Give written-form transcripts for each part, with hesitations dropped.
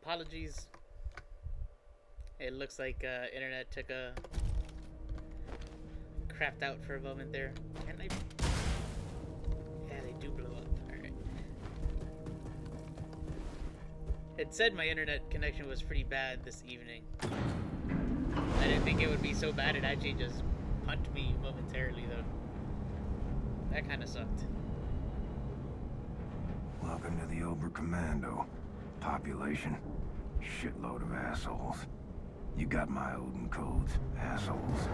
apologies. It looks like internet took a crapped out for a moment there. Can they? Yeah, they do blow up. Alright. It said my internet connection was pretty bad this evening. I didn't think it would be so bad. It actually just punched me momentarily, though. That kind of sucked. Welcome to the Oberkommando. Population, shitload of assholes. You got my Odin codes, assholes.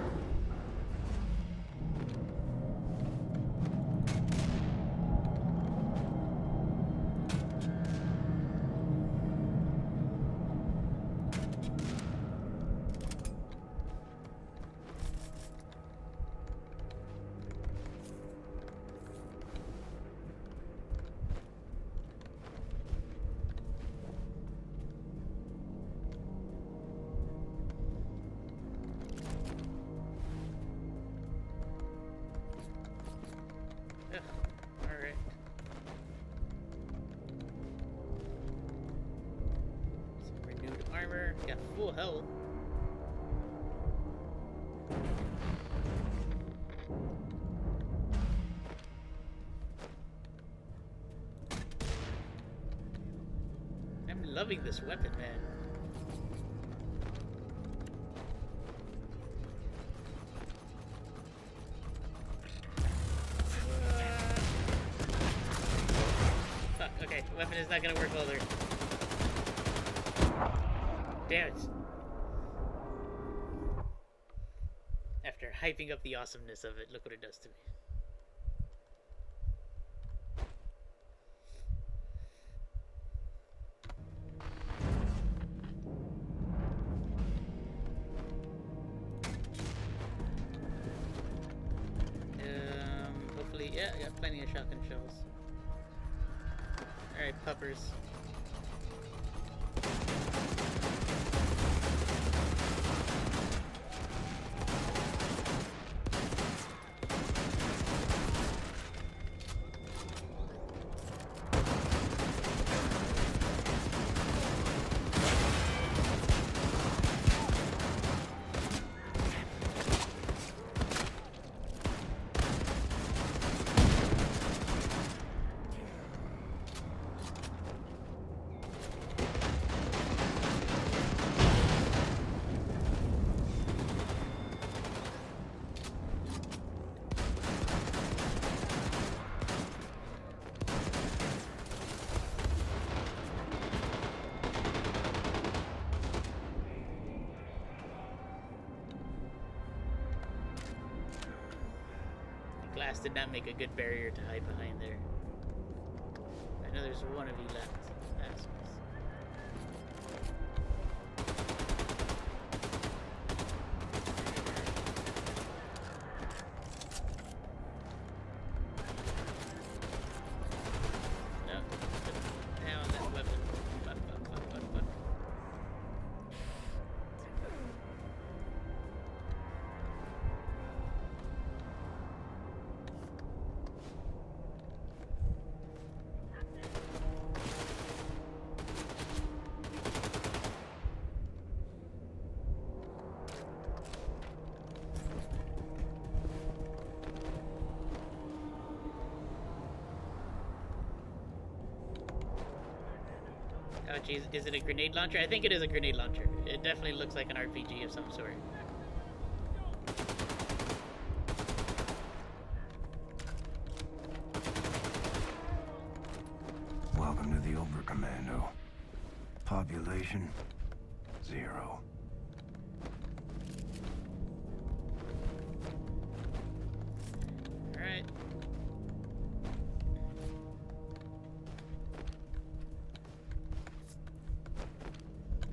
Alright. Some renewed armor. Got full health. I'm loving this weapon, man. Okay, weapon is not gonna work well there. Damn it. After hyping up the awesomeness of it, look what it does to me. Hopefully, yeah, I got plenty of shotgun shells. Alright, puppers. Glass did not make a good barrier to hide behind there. I know there's one of you left. Assholes. No. Down that weapon. Fuck. Oh geez, is it a grenade launcher? I think it is a grenade launcher. It definitely looks like an RPG of some sort. Welcome to the Oberkommando. Population, 0. Alright.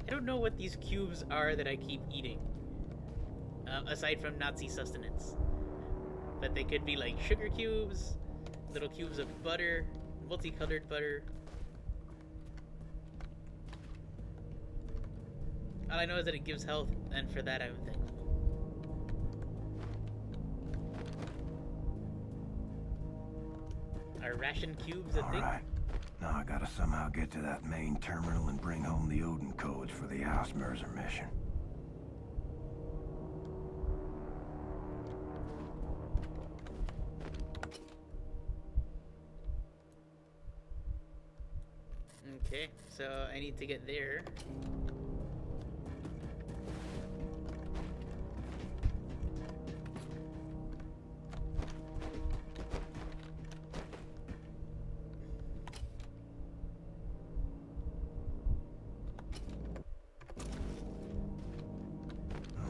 I don't know what these cubes are that I keep eating. Aside from Nazi sustenance. But they could be like sugar cubes, little cubes of butter, multicolored butter. All I know is that it gives health, and for that I'm thankful. Are ration cubes a thing? All right. Now I gotta somehow get to that main terminal and bring home the Odin codes for the Ausmerzer mission. Okay, so I need to get there.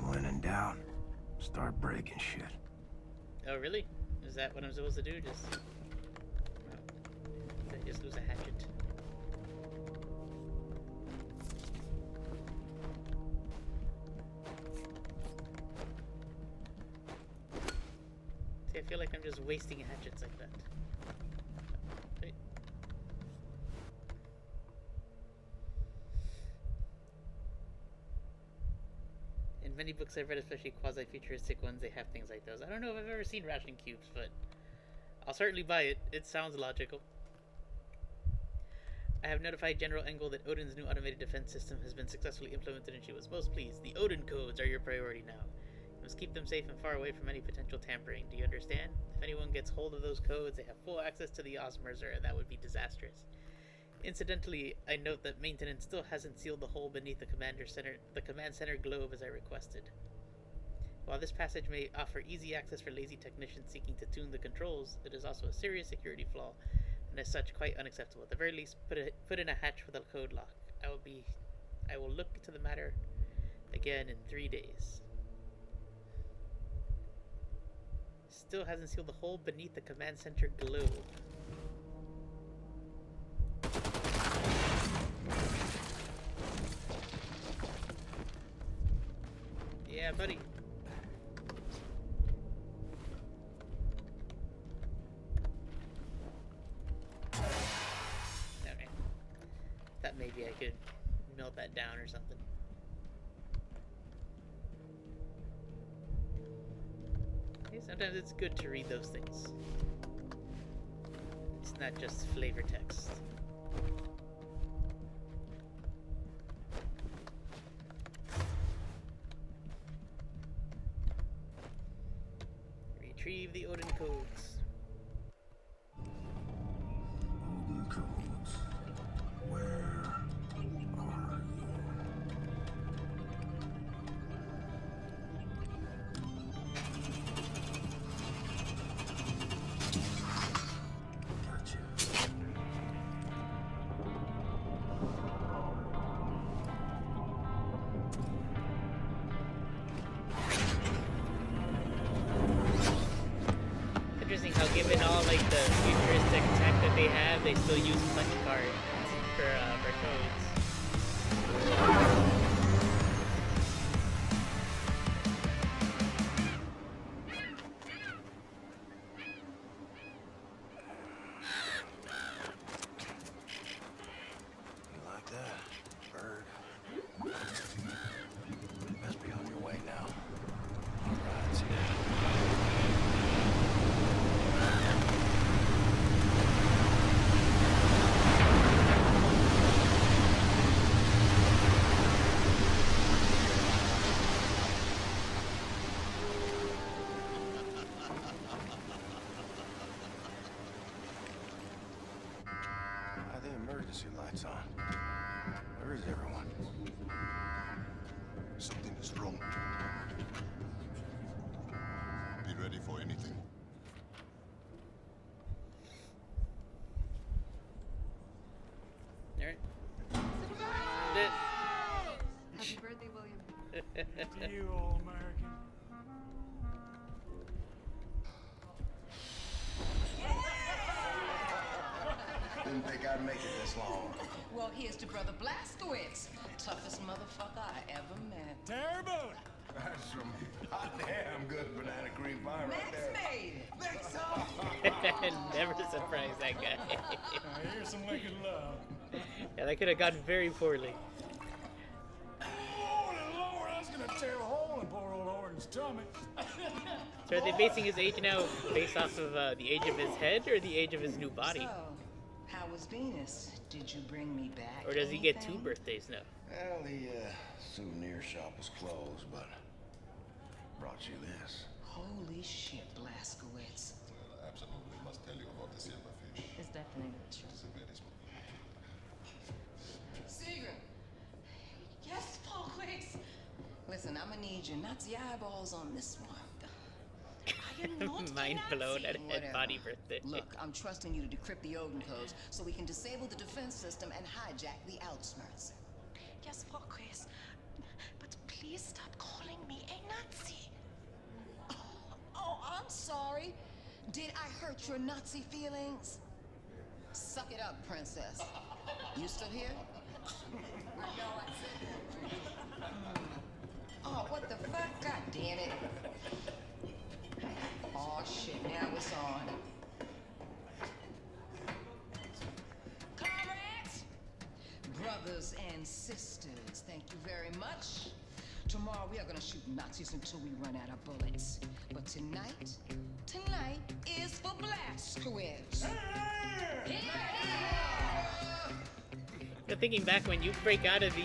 When in doubt, start breaking shit. Oh, really? Is that what I'm supposed to do? Just... oh. Did I just lose a hatchet? See, I feel like I'm just wasting hatchets like that. Wait. In many books I've read, especially quasi-futuristic ones, they have things like those. I don't know if I've ever seen ration cubes, but I'll certainly buy it. It sounds logical. I have notified General Engel that Odin's new automated defense system has been successfully implemented and she was most pleased. The Odin codes are your priority now. You must keep them safe and far away from any potential tampering. Do you understand? If anyone gets hold of those codes, they have full access to the Ausmerzer, and that would be disastrous. Incidentally, I note that maintenance still hasn't sealed the hole beneath the command center globe as I requested. While this passage may offer easy access for lazy technicians seeking to tune the controls, it is also a serious security flaw, and as such quite unacceptable. At the very least, put in a hatch with a code lock. I will look into the matter again in 3 days. Still hasn't sealed the hole beneath the command center globe. Yeah, buddy. Okay. Thought maybe I could melt that down or something. Okay, sometimes it's good to read those things. It's not just flavor text. Retrieve the Odin codes. Odin codes. Where are you? Gotcha. Interesting how, given all like the futuristic tech that they have, they still use punch cards for codes. You like that, bird? You best be on your way now. Right, see ya. Why the emergency lights on? Where is everyone? Something is wrong. Be ready for anything. Alright. Happy birthday, William. To you, all American. Didn't think I'd make it this long. Well, here's to Brother Blazkowicz, toughest motherfucker I ever met. Terrible! That's some hot damn good banana cream pie right Max there. made it. Never surprise that guy. Now, here's some wicked love. Yeah, that could have gone very poorly. Holy Lord, I was gonna tear a hole in poor old Orton's tummy. So are they basing his age now based off of the age of his head or the age of his new body? So, How was Venus? Did you bring me back? Or does he get 2 anything? birthdays now? Well, the souvenir shop was closed, but brought you this. Holy shit, Blaskowitz. Well, I absolutely must tell you about the silverfish. It's definitely true. It's a very small. Seagram! Yes, Paulquix! Listen, I'm gonna need your Nazi eyeballs on this one. I am not Mind a blown Nazi. at Whatever. body birthday. Look, I'm trusting you to decrypt the Odin codes so we can disable the defense system and hijack the Outsmarts. Yes, Volquez. But please stop calling me a Nazi. Oh, I'm sorry. Did I hurt your Nazi feelings? Suck it up, princess. You still here? Oh, what the fuck? God damn it. Oh, shit. Now it's on. Comrades, brothers and sisters, thank you very much. Tomorrow we are gonna shoot Nazis until we run out of bullets. But tonight is for Blaskowitz. You're thinking back when you break out of the,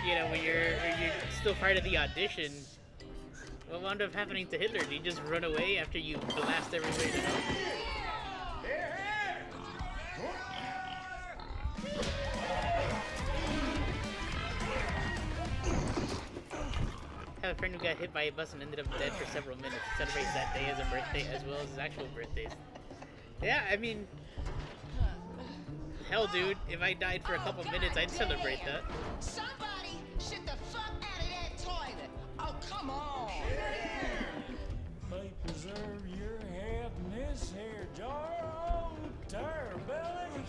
you know, when you're still part of the audition, what wound up happening to Hitler? Did he just run away after you blast everybody to hell? I have a friend who got hit by a bus and ended up dead for several minutes. Celebrates that day as a birthday as well as his actual birthdays. Yeah, I mean, hell, dude, if I died for a couple minutes, I'd celebrate that. Somebody shit the fuck out of that toilet. Oh, come on. May preserve your head in this here jar. Oh, tire belly.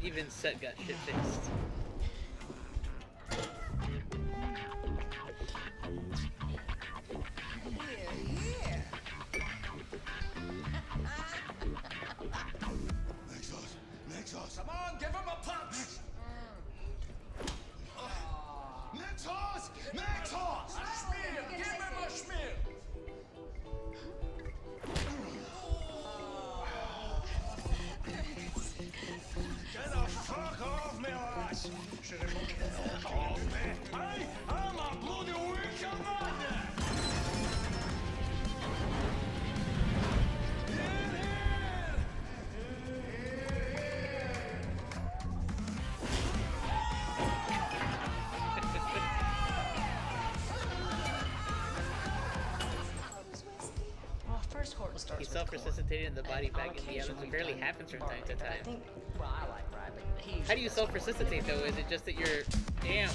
Even Set got shit fixed. Here. Nexus! Come on, give him a punch. Nexus! Nexus! Schmiel, give him a schmiel. Get the fuck off me, lass. Should have fucking fuck off me. Hey, I'm a bloody weak commander. Well, first Horton starts He with self-resuscitated and the body corn. back in the And elements. on It barely occasion happens from barley, time to but I time. think, well, I like rye, but he How do usually you does self-resuscitate though? Is it just that you're... Damn.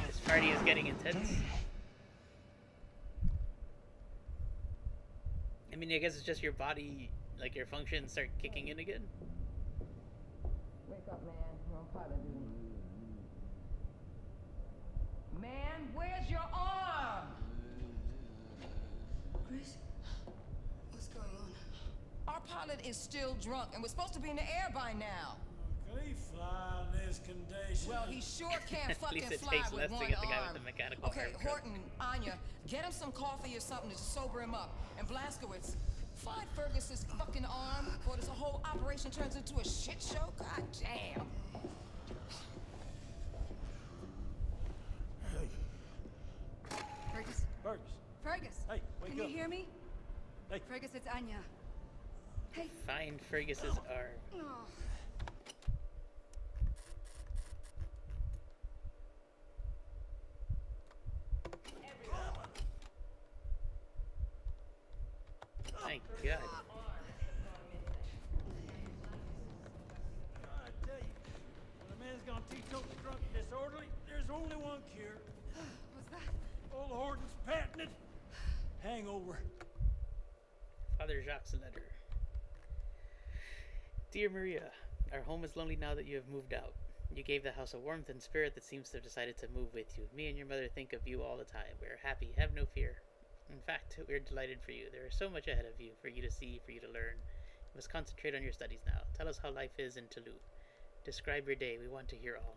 This party is getting intense. I mean, I guess it's just your body, like your functions start kicking in again. Wake up, man. We're on pilot duty. Man, where's your arm? Chris, what's going on? Our pilot is still drunk, and we're supposed to be in the air by now. Can he fly in this condition? Well, he sure can't At fucking least it fly takes with less to one get the guy arm. with the mechanical Okay, arm truck. Horton, Anya, get him some coffee or something to sober him up. And Blaskowitz, find Fergus's fucking arm, or this whole operation turns into a shit show. God damn. Fergus? Fergus. Fergus! Hey, wake Can up. you hear me? Hey. Fergus, it's Anya. Hey. Find Fergus's arm. Oh. My God. I tell you, when a man's gone teetotal drunk and disorderly, there's only one cure. What's that? Old Horton's patented. Hangover. Father Jacques' letter. Dear Maria, our home is lonely now that you have moved out. You gave the house a warmth and spirit that seems to have decided to move with you. Me and your mother think of you all the time. We are happy. Have no fear. In fact, we're delighted for you. There is so much ahead of you, for you to see, for you to learn. You must concentrate on your studies now. Tell us how life is in Toulouse. Describe your day. We want to hear all.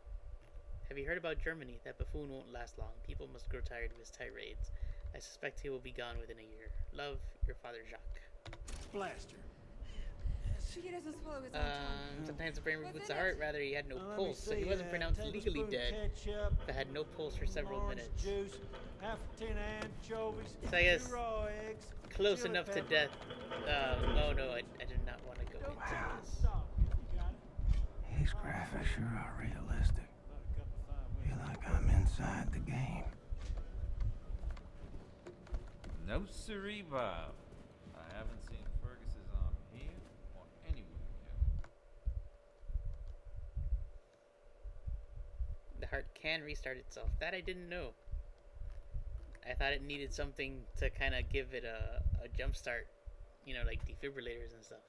Have you heard about Germany? That buffoon won't last long. People must grow tired of his tirades. I suspect he will be gone within a year. Love, your father Jacques. Blaster. He doesn't swallow his own tongue. Sometimes the brain What's reboots in the it? heart. Rather, he had no Let me pulse, so he see, wasn't pronounced legally tablespoon dead, ketchup, but had no pulse for several orange minutes. juice, half a tin of anchovies, So I guess 2 raw eggs, Close chili enough to pepper. death. Oh no, I did not want to go into this. Stop if you got it. These graphics sure are realistic. About a cup of fine Feel whiskey. like I'm inside the game. No siree, Bob. I haven't seen Fergus's on here or anywhere yet. The heart can restart itself. That I didn't know. I thought it needed something to kind of give it a jump start. You know, like defibrillators and stuff.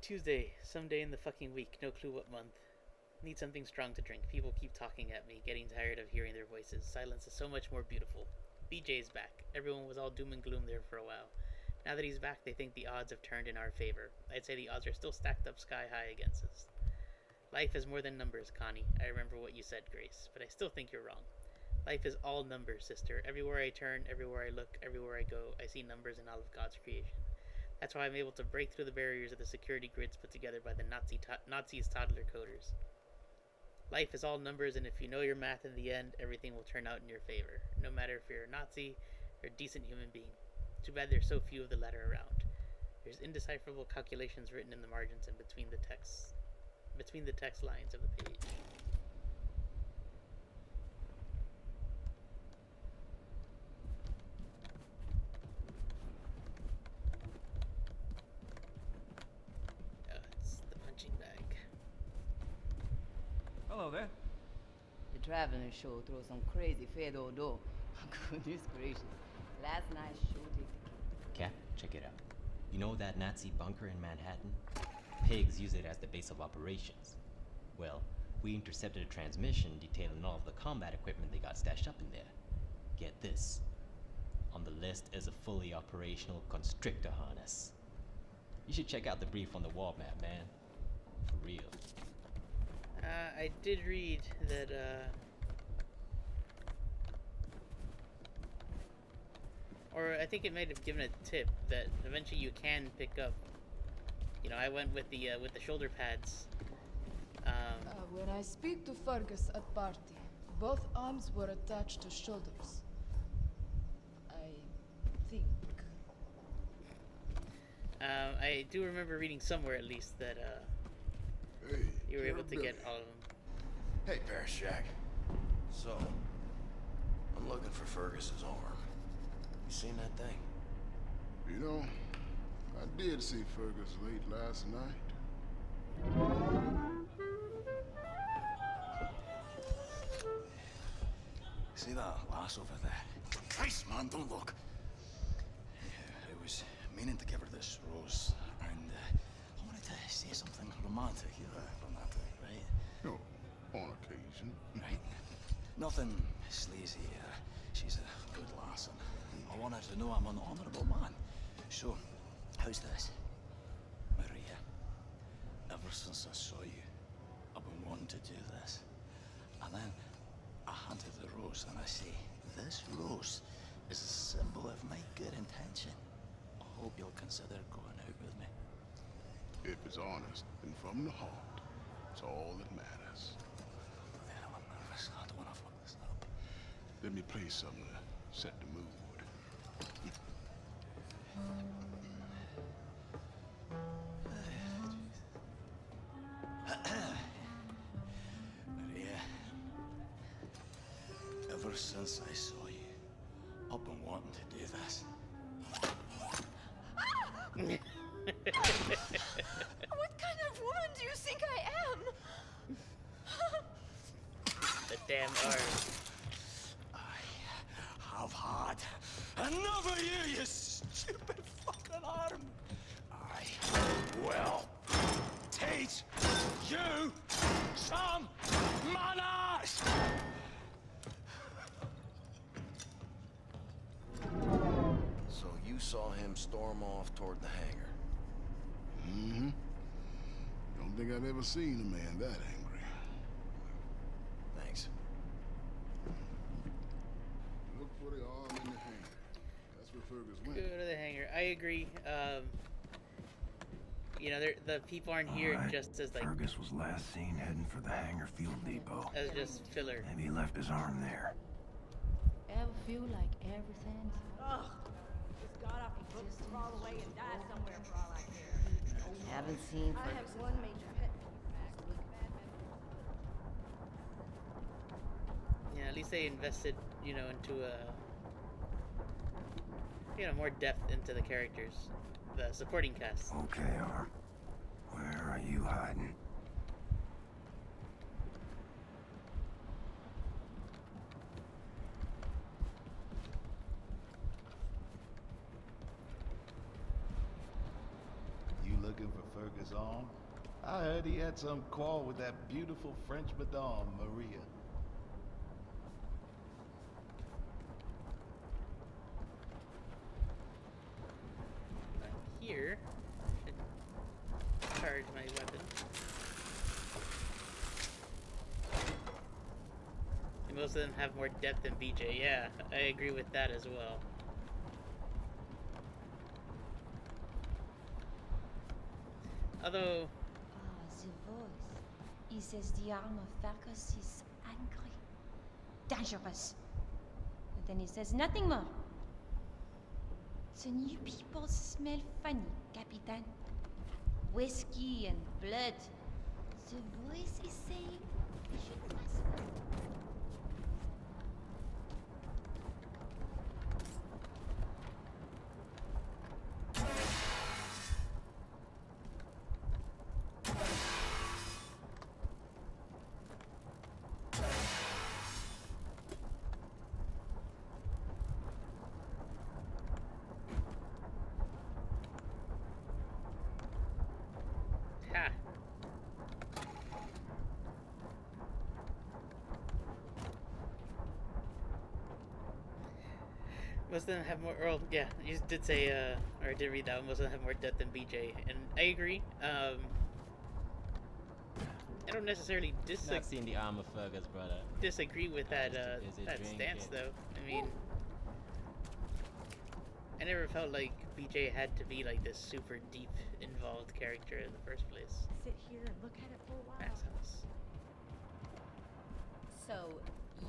Tuesday, someday in the fucking week. No clue what month. Need something strong to drink. People keep talking at me, getting tired of hearing their voices. Silence is so much more beautiful. BJ's back. Everyone was all doom and gloom there for a while. Now that he's back, they think the odds have turned in our favor. I'd say the odds are still stacked up sky high against us. Life is more than numbers, Connie. I remember what you said, Grace, but I still think you're wrong. Life is all numbers, sister. Everywhere I turn, everywhere I look, everywhere I go, I see numbers in all of God's creation. That's why I'm able to break through the barriers of the security grids put together by the Nazis' toddler coders. Life is all numbers, and if you know your math in the end, everything will turn out in your favor, no matter if you're a Nazi or a decent human being. Too bad there's so few of the latter around. There's indecipherable calculations written in the margins and between the text lines of the page. It's the punching bag. Hello there. The traveling show throws some crazy fado dough. Goodness gracious. Last night's show take the cake. Cap, check it out. You know that Nazi bunker in Manhattan? Pigs use it as the base of operations. Well, we intercepted a transmission detailing all of the combat equipment they got stashed up in there. Get this. On the list is a fully operational constrictor harness. You should check out the brief on the wall map, man. For real. I did read that, or I think it might have given a tip that eventually you can pick up. You know, I went with the shoulder pads. When I speak to Fergus at party, both arms were attached to shoulders. I think. I do remember reading somewhere at least that Hey, you were able to Billy. get all of them. Hey, Paris Jack. So, I'm looking for Fergus's arm. You seen that thing? You know, I did see Fergus late last night. See that lass over there? Christ, man, don't look. I was meaning to give her this rose, and I wanted to say something romantic, romantic, right? No, on occasion. Right. Nothing sleazy. She's a good lass, and I want her to know I'm an honourable man. So, how's this? Maria, ever since I saw you, I've been wanting to do this. And then I handed the rose and I say, this rose is a symbol of my good intention. I hope you'll consider going out with me. If it's honest and from the heart, it's all that matters. Man, I'm nervous. I don't want to fuck this up. Let me play something to set the mood. Maria, ever since I saw you, I've been wanting to do this. What kind of woman do you think I am? The damn arm. I have had enough of you, you stupid fucking arm. I will teach you some manners. So you saw him storm off toward the hangar? Mm-hmm. Don't don't think I've ever seen a man that angry. Thanks. Look for the arm in the hangar. That's where Fergus went. Go to the hangar. I agree. You know, the people aren't here Alright, just as like Fergus was last seen heading for the hangar fuel depot. as just filler. Maybe he left his arm there. Ever feel like everything's Ugh. Just got off a book, crawl away and die somewhere for all I care. haven't seen I have Ferguson? one major pet peeve. Yeah, at least they invested, you know, into more depth into the characters, the supporting cast. Okay, Arm. Where are you hiding? You looking for Fergus' arm? I heard he had some quarrel with that beautiful French madame, Maria. Here, I should charge my weapon. And most of them have more depth than BJ. Yeah, I agree with that as well. Although, The voice. He says the arm of Fergus is angry, dangerous. But then he says nothing more. The new people smell funny, Capitan. Whiskey and blood. The voice is saying we should pass. ha! Most of them have more. Well, yeah, you did say, or I did read that one. Most of them have more depth than BJ, and I agree. I don't necessarily Not seeing the arm of Fergus, brother. disagree with that Is it that drinking? stance, though. I mean, I never felt like BJ had to be like this super deep, involved character in the first place. Sit here and look at it for a while. Matt's house. So,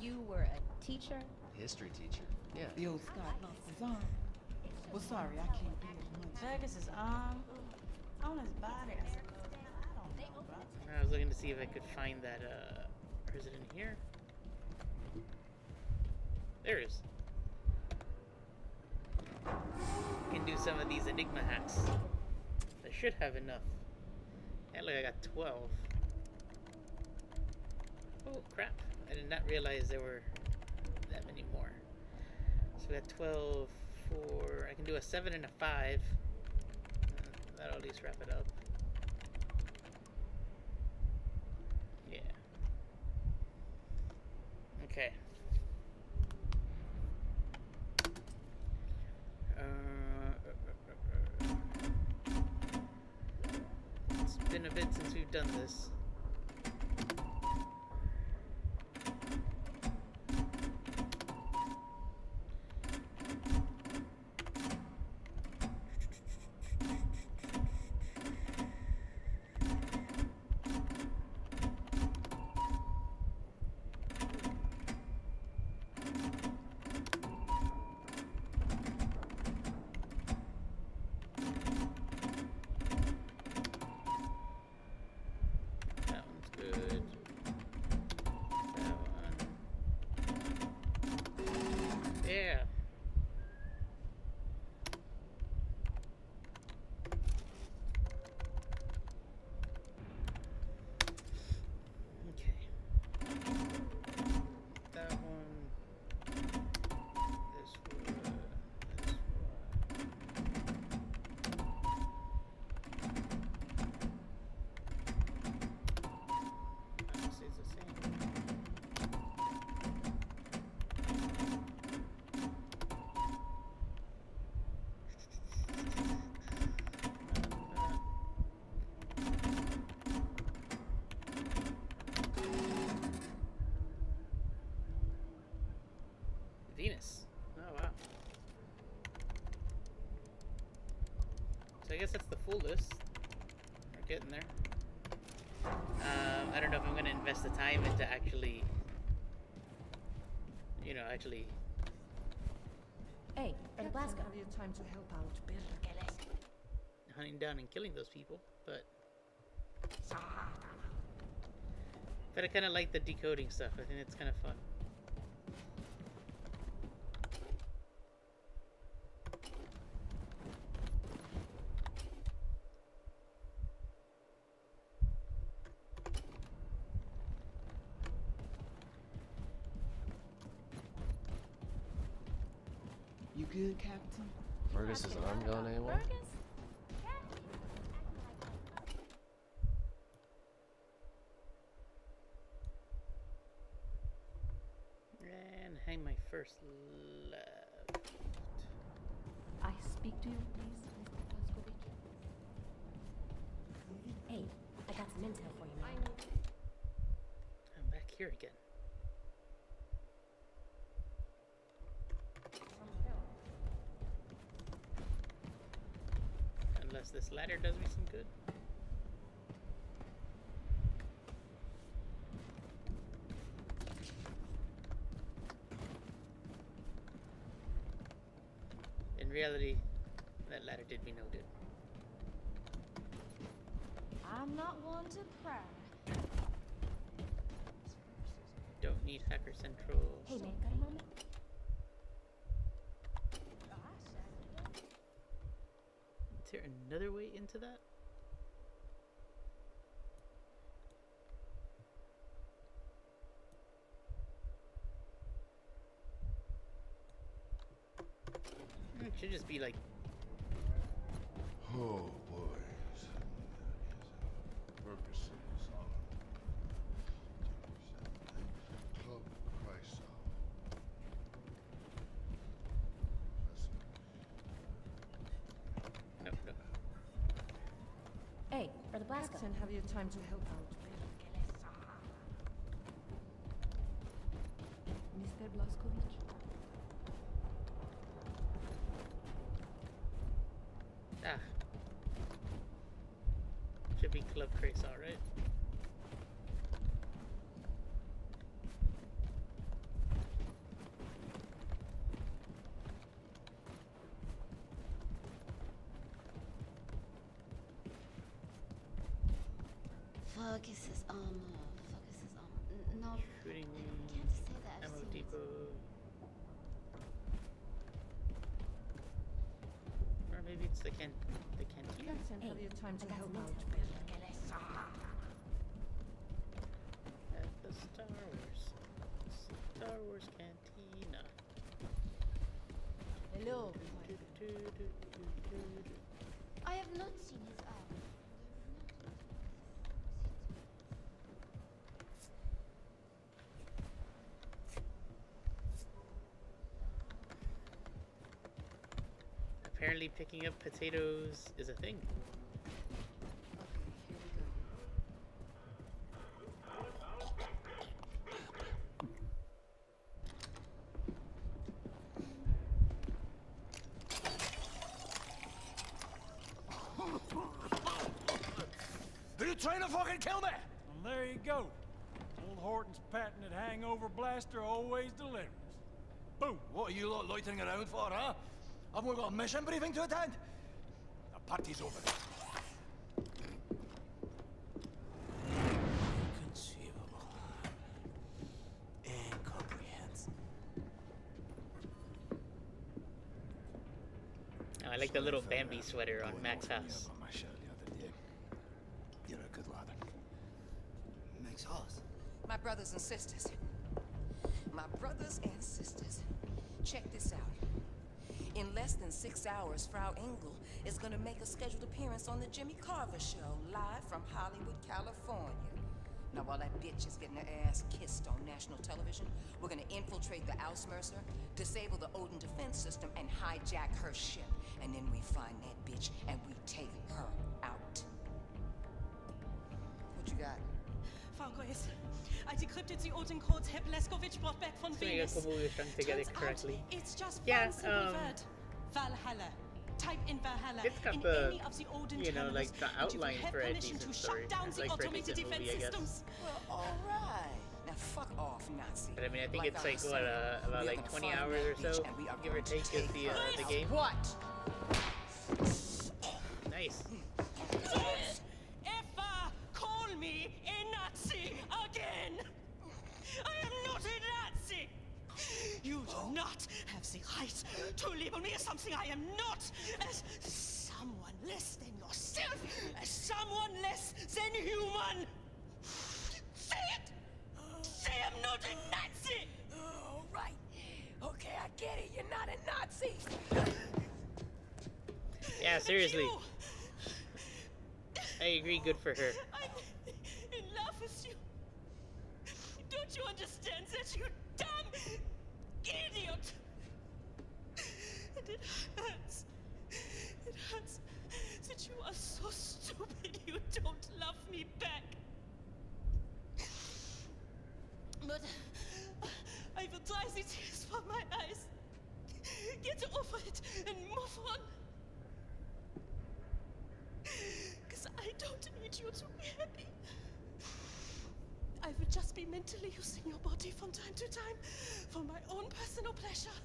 you were a teacher? History teacher. Yeah. Yo, Scott lost his arm. Well, sorry, I can't be as much. Fergus's arm on his body. I don't know, bro. I was looking to see if I could find that, or is it in here? There it is. I can do some of these Enigma hacks. I should have enough. Yeah, look, I got 12. Oh, crap. I did not realize there were that many more. So we got 12 for... I can do a 7 and a 5. That'll at least wrap it up. Yeah. Okay. It's been a bit since we've done this. full list. We're getting there. I don't know if I'm gonna invest the time into actually, you know, actually. Hey, Captain, have you time to help out, Bill? Hunting down and killing those people, but I kind of like the decoding stuff. I think it's kind of fun. You good, Captain? Fergus's arm going anywhere? And hang my first left. I speak to you, please, Mr. Blaskovich. Hey, I got some intel for you now. I'm back here again. Unless this ladder does me some good. In reality, that ladder did me no good. I'm not one to pry. Don't need Hacker Central. Hey, man, got a moment? Is there another way into that? It should just be like. Oh boy. Ferguson's on. Club Chrysler. No, no. Hey, Brother Blasco. Captain, have you time to help out, Bill? Mr. Blaskovich? Ah. Should be Club Crace, alright. Fergus's armor. No, Shooting can't say that. I've ammo seen it. depot. Or maybe it's the cantina. Captain, have you time to I got help some out, intel. Bill? At the Star Wars cantina. Hello. I have not seen his arm. Apparently picking up potatoes is a thing. Are you trying to fucking kill me? Well, there you go. Old Horton's patented hangover blaster always delivers. Boom. What are you lot loitering around for, huh? I've only got a mission briefing to attend. The party's over. Inconceivable. Incomprehensible. Oh, I like the little Bambi sweater on Mac's house. On my shirt the other day. You're a good lad. Makes us. My brothers and sisters. My brothers and sisters. Check this out. In less than 6 hours, Frau Engel is gonna make a scheduled appearance on the Jimmy Carver Show, live from Hollywood, California. Now, while that bitch is getting her ass kissed on national television, we're gonna infiltrate the Ausmercer, disable the Odin defense system, and hijack her ship. And then we find that bitch, and we take her out. What you got? Frau Grace, I decrypted the Odin codes Herr Blaskovich brought back from So you Venus. got Kabuya strung together Turns out correctly. it's just Yeah, one simple word. Valhalla. Type in Valhalla It's got in the, any of the Odin you know, terminals, like the and you will outline have for a permission decent to story. shut down the Like for a automated decent defense movie, I guess. systems. Well, alright. Now fuck off, Nazi. But I mean, I think Like it's I like was what, saying, about we are like gonna 20 find hours that or so, beach and we are give or going to take, is take the her. game. What? Nice. Don't ever call me a Nazi again! I am not a Nazi! You do not have the right to label me as something I am not, as someone less than yourself, as someone less than human! Say it! Say I'm not a Nazi! Oh, right. Okay, I get it. You're not a Nazi. Yeah, seriously. I agree, good for her. I'm in love with you. Don't you understand that, you dumb idiot? And it hurts. It hurts that you are so stupid you don't love me back. But I will dry the tears from my eyes. Get over it and move on. Because I don't need you to be happy. I will just be mentally using your body from time to time for my own personal pleasure.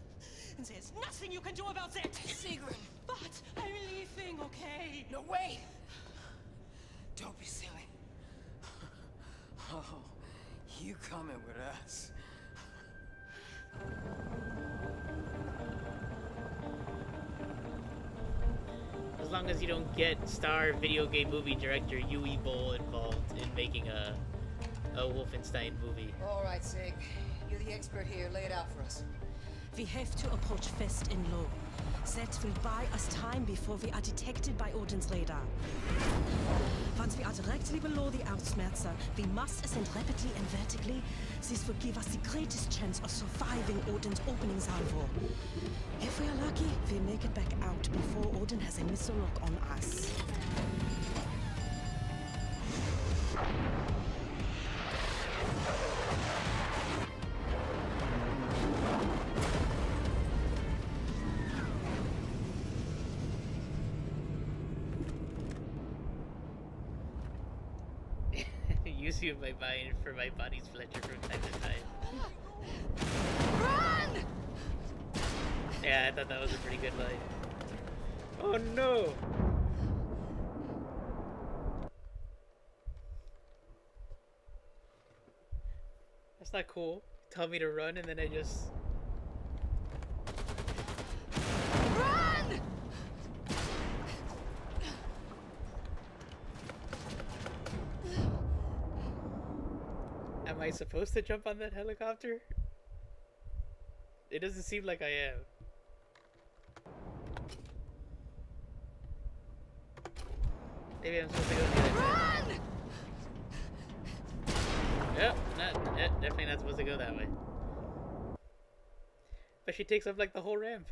And there's nothing you can do about that. Sigrid. But I'm leaving, okay? No, wait. Don't be silly. Oh, you coming with us. As long as you don't get star video game movie director Yui Boll involved in making a Wolfenstein movie. All right, Sig. You're the expert here. Lay it out for us. We have to approach fast and low. That will buy us time before we are detected by Odin's radar. Once we are directly below the Earthsmerzer, we must ascend rapidly and vertically. This will give us the greatest chance of surviving Odin's opening salvo. If we are lucky, we make it back out before Odin has a missile lock on us. Use you by buying for my body's pleasure from time to time. Run! Yeah, I thought that was a pretty good line. Oh no! That's not cool. Tell me to run and then I just... Run! Am I supposed to jump on that helicopter? It doesn't seem like I am. Maybe I'm supposed to go the other way. Yep, definitely not supposed to go that way. But she takes up like the whole ramp.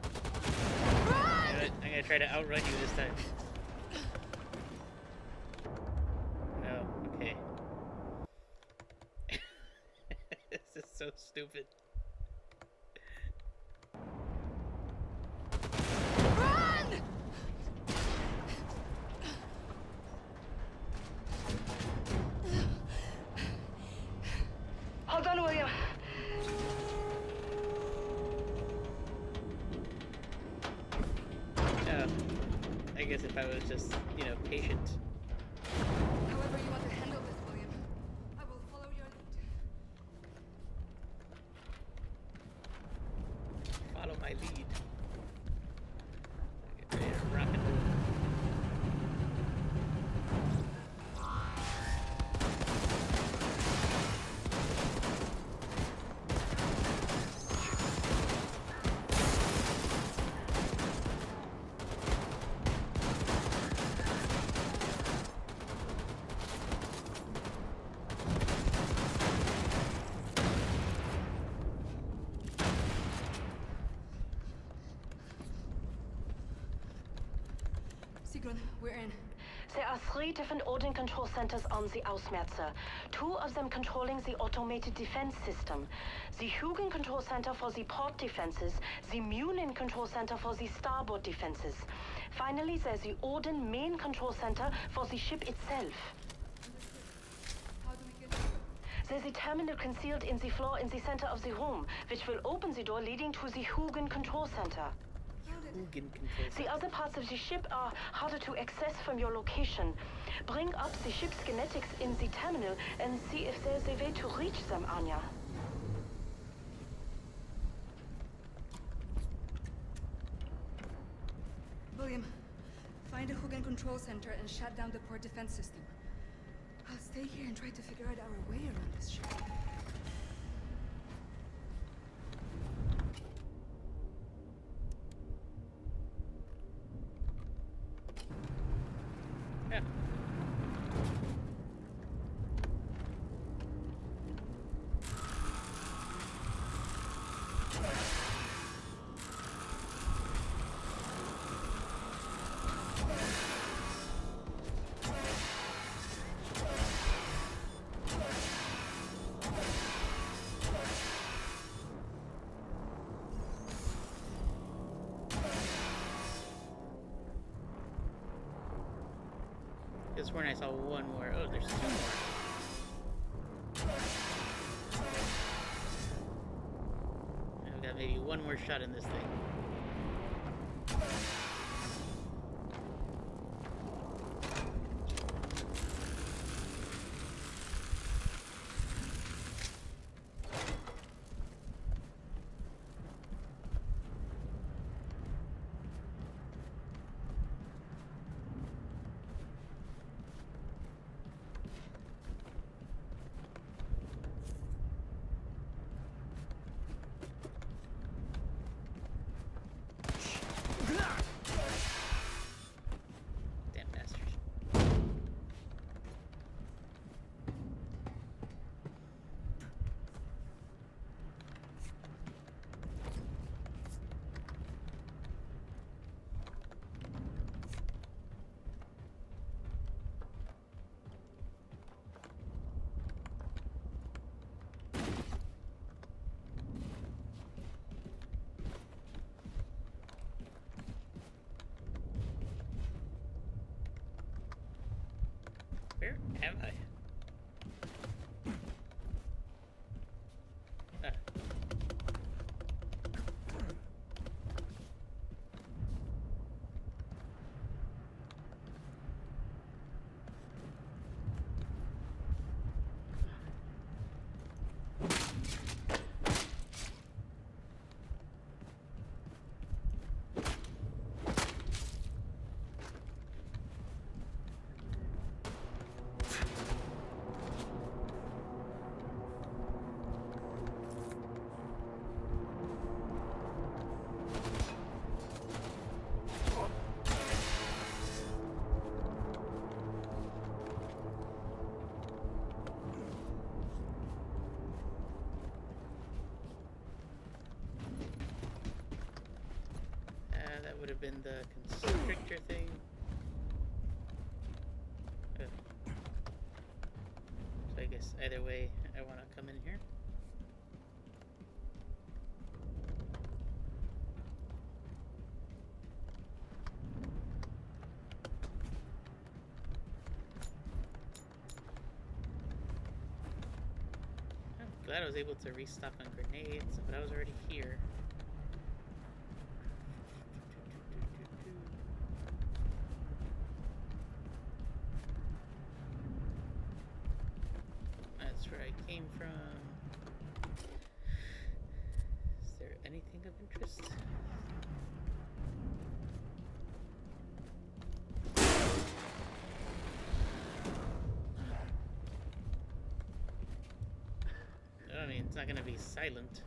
You know what? I'm gonna try to outrun you this time. No, okay. This is so stupid. Run! Hold on, William. Oh, I guess if I was just, you know, patient. However you want to handle this, William, I will follow your lead. Follow my lead. Get ready to rock and roll. Sigrun, we're in. There are 3 different Odin control centers on the Ausmerzer. 2 of them controlling the automated defense system. The Hugin control center for the port defenses, the Munin control center for the starboard defenses. Finally, there's the Odin main control center for the ship itself. How do we get through? There's a terminal concealed in the floor in the center of the room, which will open the door leading to the Hugin control center. Hugin control The other parts of the ship are harder to access from your location. Bring up the ship's genetics in the terminal and see if there's a way to reach them, Anya. William, find a Hugin control center and shut down the port defense system. I'll stay here and try to figure out our way around this ship. Yeah. This one I saw one more. Oh, there's 2 more. I've got maybe one more shot in this thing. Damn bastards. Where am I? Ah. That would have been the constrictor thing. So I guess either way, I want to come in here. I'm glad I was able to restock on grenades, but I was already here. That's where I came from. Is there anything of interest? I mean, it's not gonna be silent.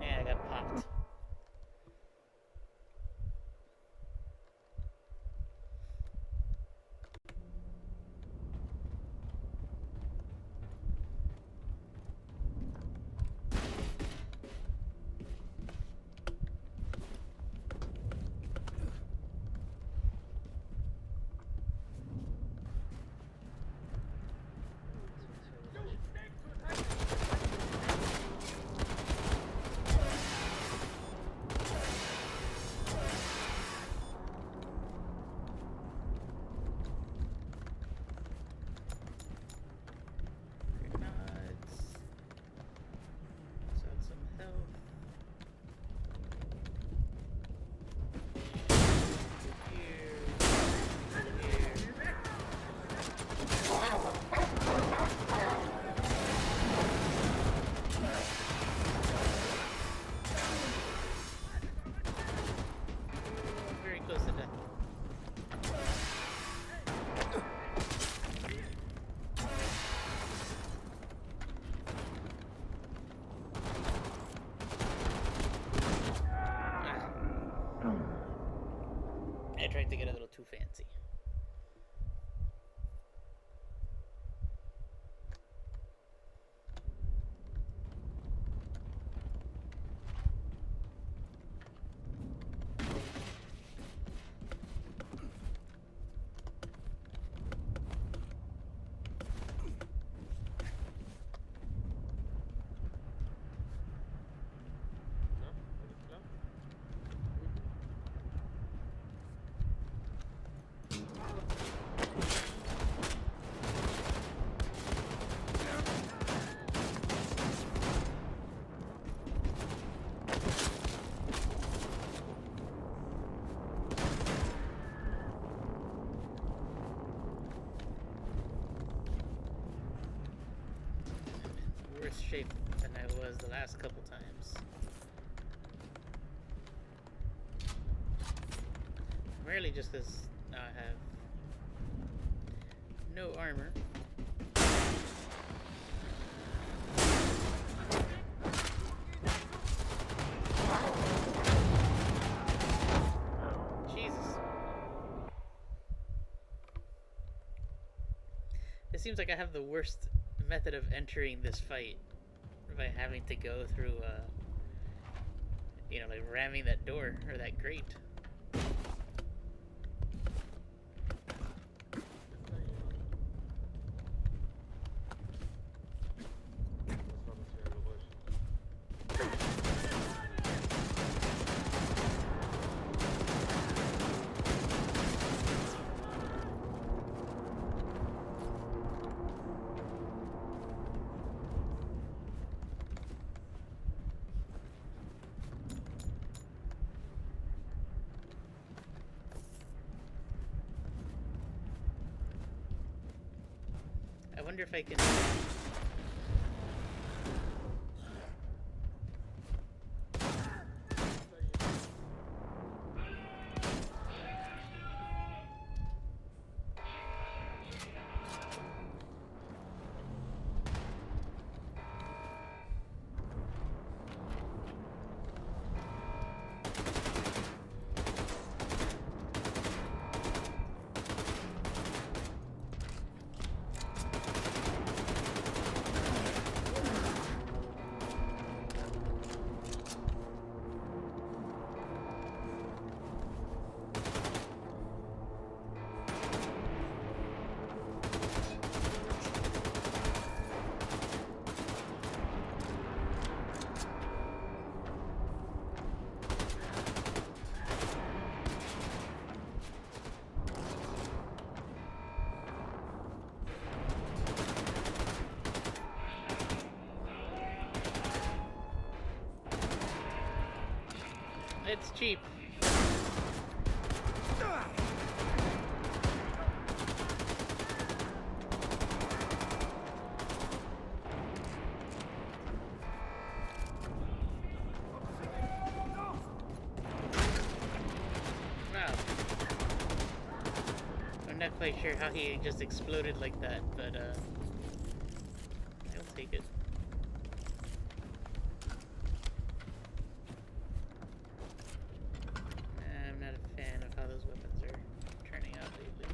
Yeah, I got popped. tried to get a little too fancy. Worse shape than I was the last couple times. Primarily just because now I have no armor. Jesus. It seems like I have the worst method of entering this fight by having to go through, you know, like ramming that door or that grate. I wonder if I can... It's cheap. Wow. I'm not quite sure how he just exploded like that, but I'll take it. I'm not a fan of how those weapons are turning out lately.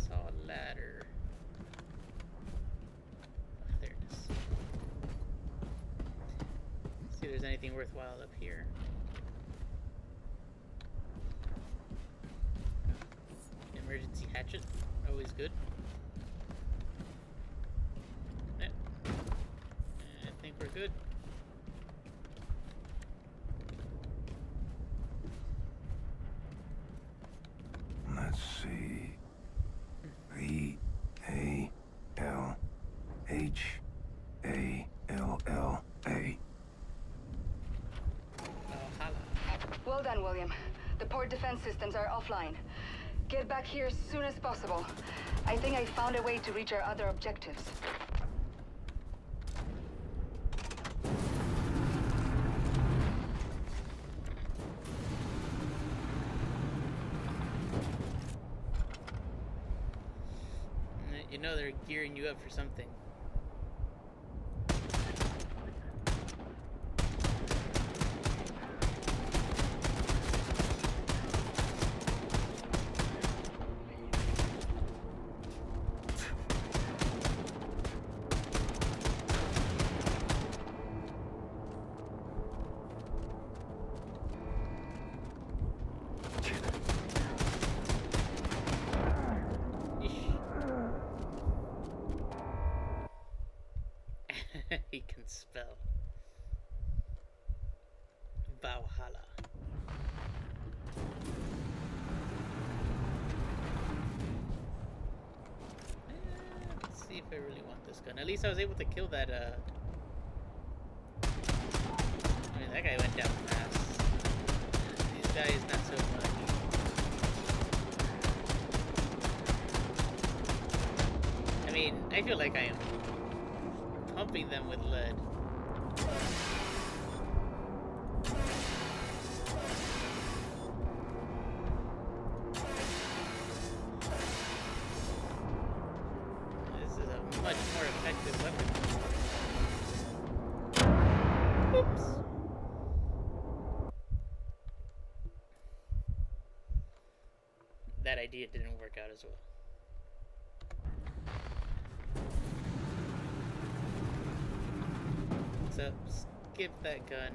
Saw a ladder. There it is. See if there's anything worthwhile up here. Emergency hatchet, always good. Yep. I think we're good. Let's see. V-A-L-H-A-L-L-A. Well done, William. The port defense systems are offline. Get back here as soon as possible. I think I found a way to reach our other objectives. You know they're gearing you up for something. He can spell. Valhalla. Let's see if I really want this gun. At least I was able to kill that, I mean, that guy went down fast. These guys, not so much. I mean, I feel like I am pumping them with lead. This is a much more effective weapon. Oops. That idea didn't work out as well. So, skip that gun.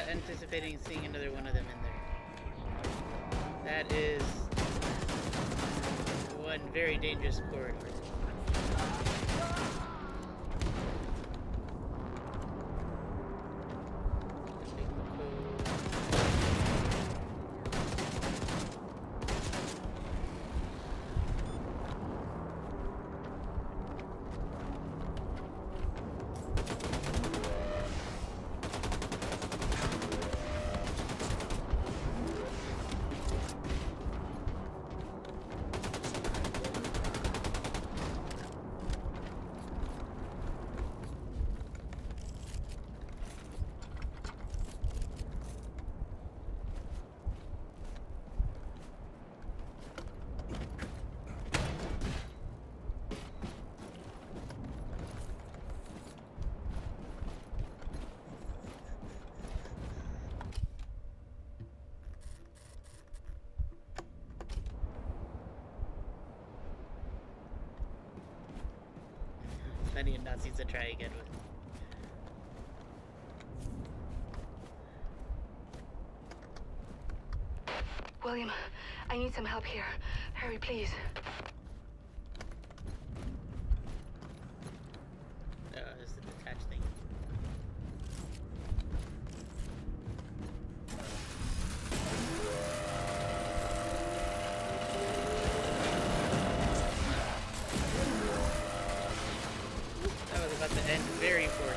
Anticipating seeing another one of them in there. That is one very dangerous corridor. Plenty of Nazis to try again with. William, I need some help here. Hurry, please. This is the detached thing. That was about to end very poorly.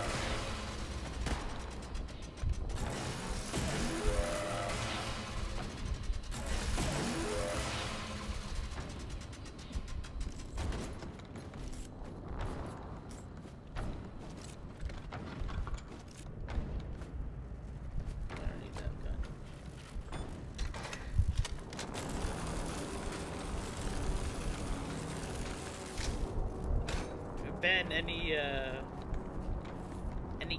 Ben, any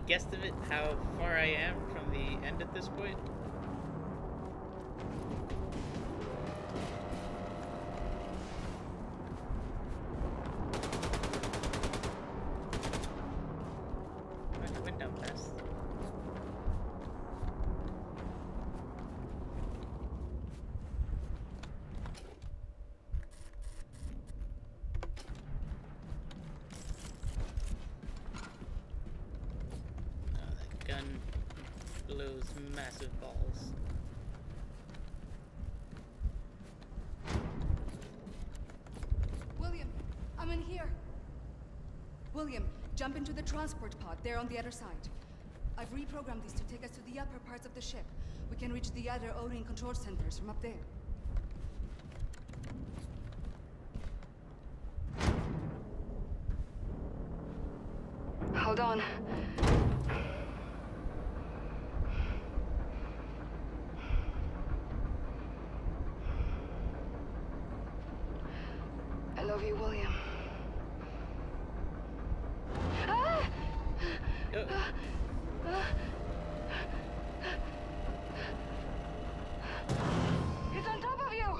guesstimate how far I am from the end at this point? Michelo's massive balls. William, I'm in here. William, jump into the transport pod there on the other side. I've reprogrammed these to take us to the upper parts of the ship. We can reach the other O-ring control centers from up there. Hold on. I love you, William. Ah! It's on top of you!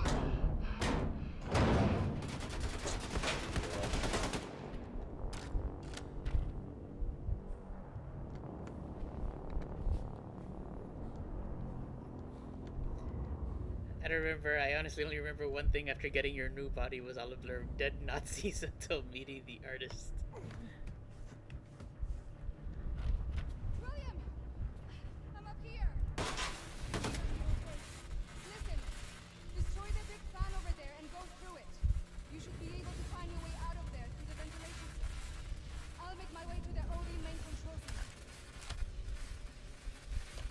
I don't remember. I honestly only remember one thing after getting your new body was all of the dead Nazis until meeting the artist. William! I'm up here! Listen, destroy the big fan over there and go through it. You should be able to find your way out of there through the ventilation system. I'll make my way to the OD main control center.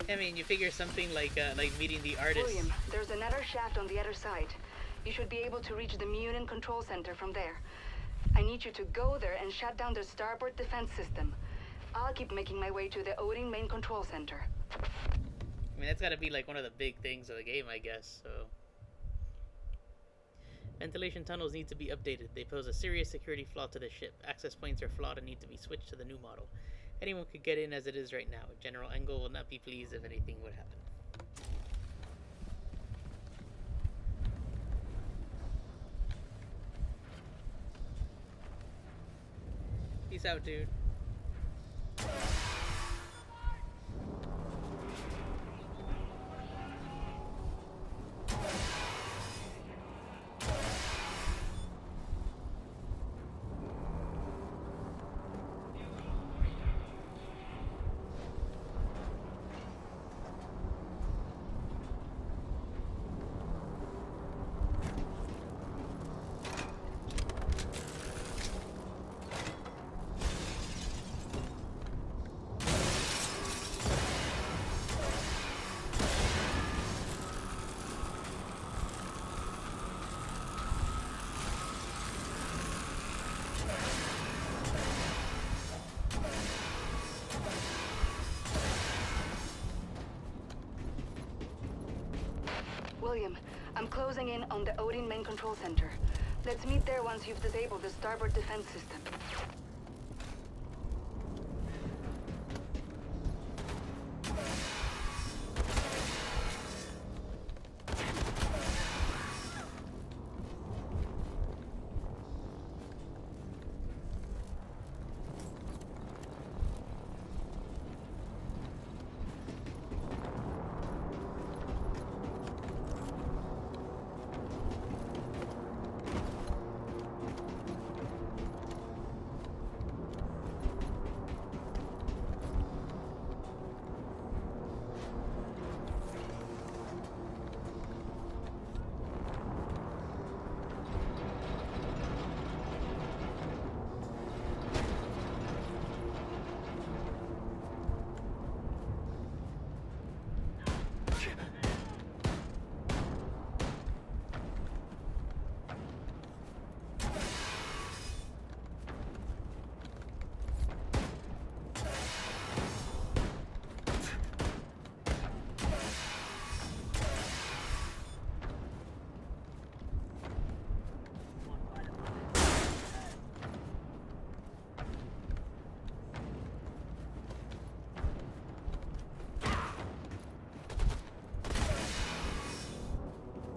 I mean, you figure something like meeting the artist. William, there's another shaft on the other side. You should be able to reach the Munin control center from there. I need you to go there and shut down the starboard defense system. I'll keep making my way to the Odin main control center. I mean, that's gotta be like one of the big things of the game, I guess, so. Ventilation tunnels need to be updated. They pose a serious security flaw to the ship. Access points are flawed and need to be switched to the new model. Anyone could get in as it is right now. General Engel will not be pleased if anything would happen. Peace out, dude. William, I'm closing in on the Odin main control center. Let's meet there once you've disabled the starboard defense system.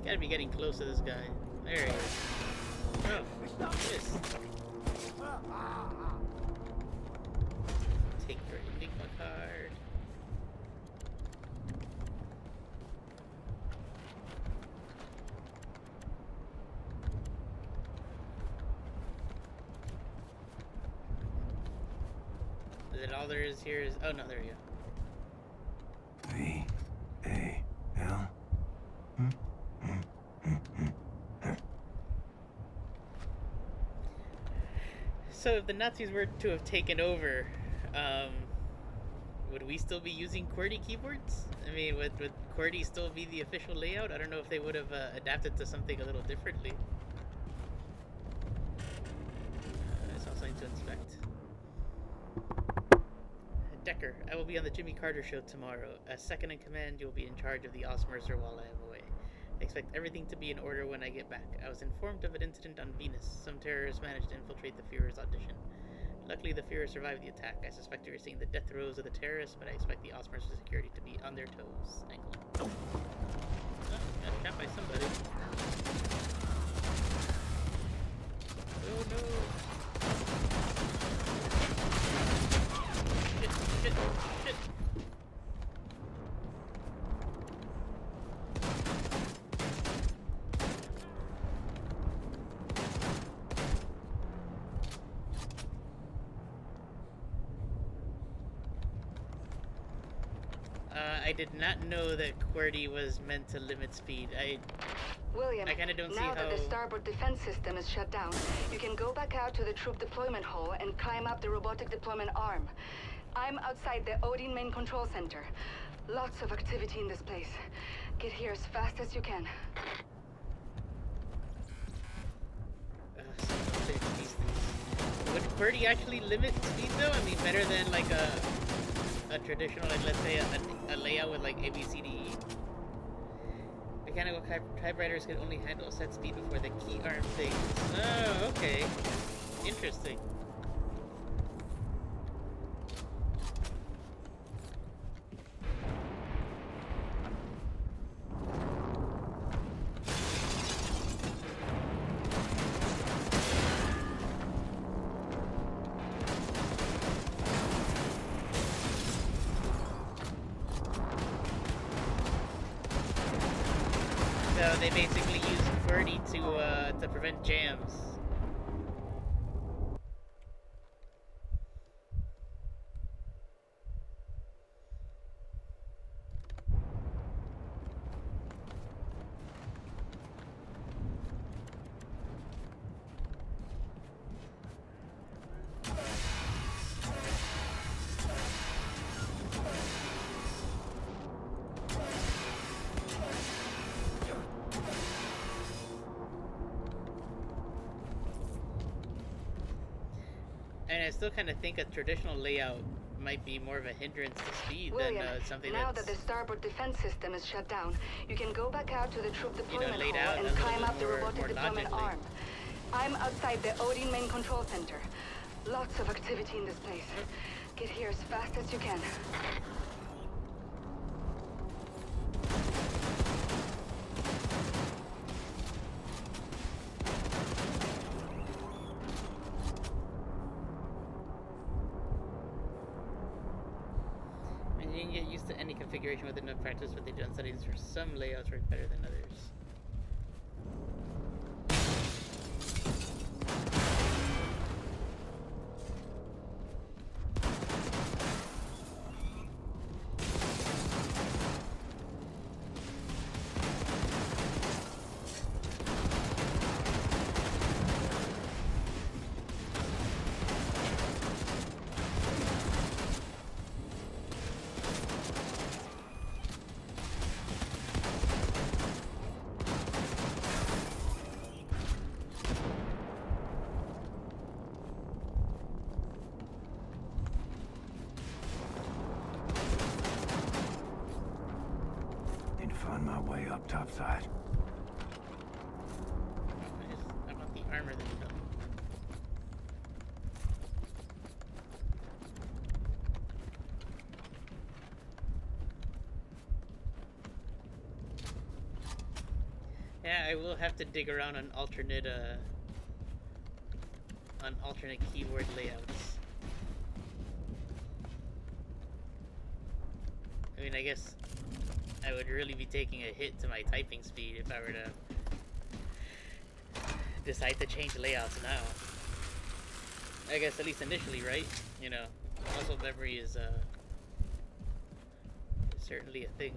Gotta be getting close to this guy. There he is. Oh, this. Take your Enigma card. Is it all there is here? Oh no, there you go. So if the Nazis were to have taken over, would we still be using QWERTY keyboards? I mean, would QWERTY still be the official layout? I don't know if they would have adapted to something a little differently. I saw something to inspect. Decker, I will be on the Jimmy Carter show tomorrow. As second in command, you'll be in charge of the Osmercer while I am away. I expect everything to be in order when I get back. I was informed of an incident on Venus. Some terrorists managed to infiltrate the Führer's audition. Luckily, the Führer survived the attack. I suspect we are seeing the death throes of the terrorists, but I expect the Osmercer security to be on their toes. England. Oh, got shot by somebody. Oh no! Shit! Shit! I did not know that QWERTY was meant to limit speed. William, I kind of don't see now how... that the starboard defense system is shut down, you can go back out to the troop deployment hall and climb up the robotic deployment arm. I'm outside the Odin main control center. Lots of activity in this place. Get here as fast as you can. Would QWERTY actually limit speed though? I mean, better than like a traditional, like let's say a layout with like A, B, C, D, E. Mechanical typewriters could only handle set speed before the key arm things. Oh, okay. Interesting. So they basically use QWERTY to prevent jams. And I still kind of think a traditional layout might be more of a hindrance to speed William, than something now that's, that the starboard defense system is shut down, you can go back out to the troop deployment laid hall out and a little climb bit up the more robotic deployment logically. arm. I'm outside the Odin main control center. Lots of activity in this place. Get here as fast as you can. And you can get used to any configuration with enough practice, but they've done studies for some layouts work better than others. Need to find my way up topside. I want the armor that you built. Yeah, I will have to dig around on alternate keyboard layouts. I mean, I guess I would really be taking a hit to my typing speed if I were to decide to change layouts now. I guess at least initially, right? You know, muscle memory is certainly a thing.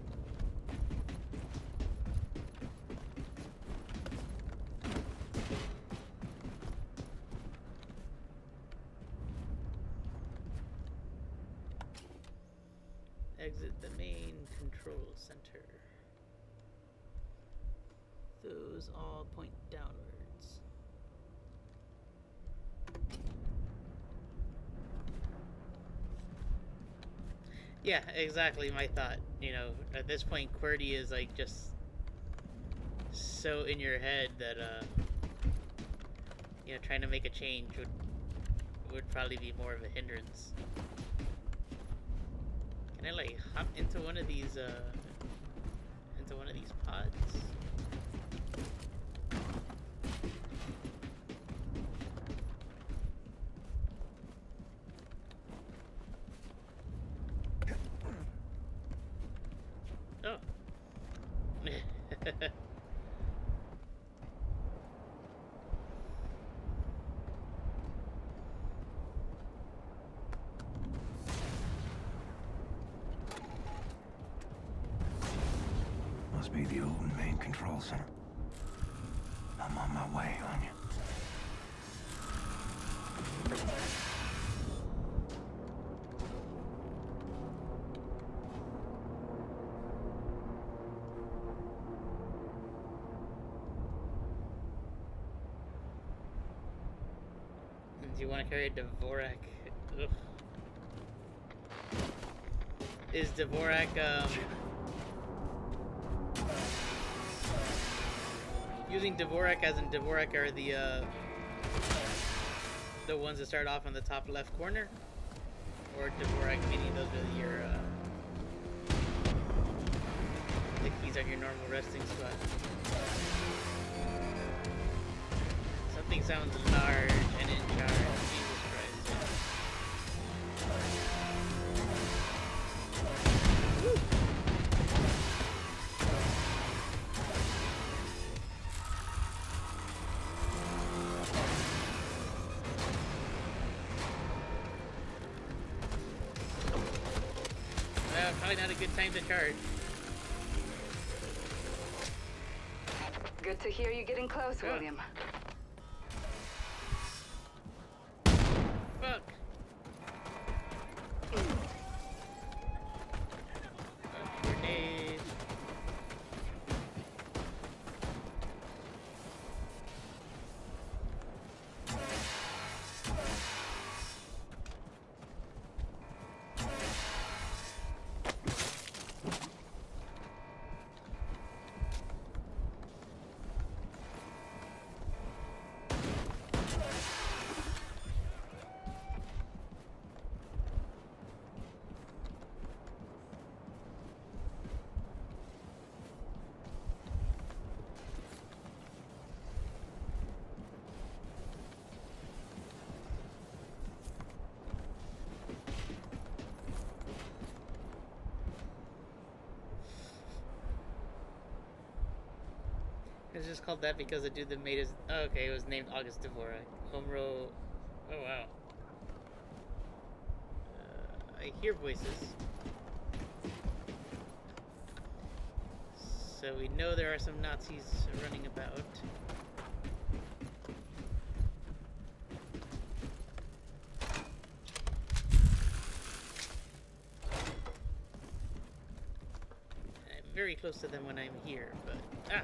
exit the main control center. Those all point downwards. Yeah, exactly my thought. You know, at this point, QWERTY is like just so in your head that you know, trying to make a change would probably be more of a hindrance. Can I like hop into one of these pods? Oh. Must be the old main control center. I'm on my way, Anya. Do you want to carry Dvorak? Ugh. Is Dvorak, using Dvorak as in Dvorak are the ones that start off on the top left corner? Or Dvorak meaning those are your, the keys on your normal resting spot? Something sounds large and in charge. Jesus Christ. Woo. Well, probably not a good time to charge. Good to hear you getting close, William. Fuck. Grenade. It's just called that because the dude that made his... Oh, okay, it was named August Dvorak. Home row... Oh, wow. I hear voices. So we know there are some Nazis running about. I'm very close to them when I'm here, but... Ah!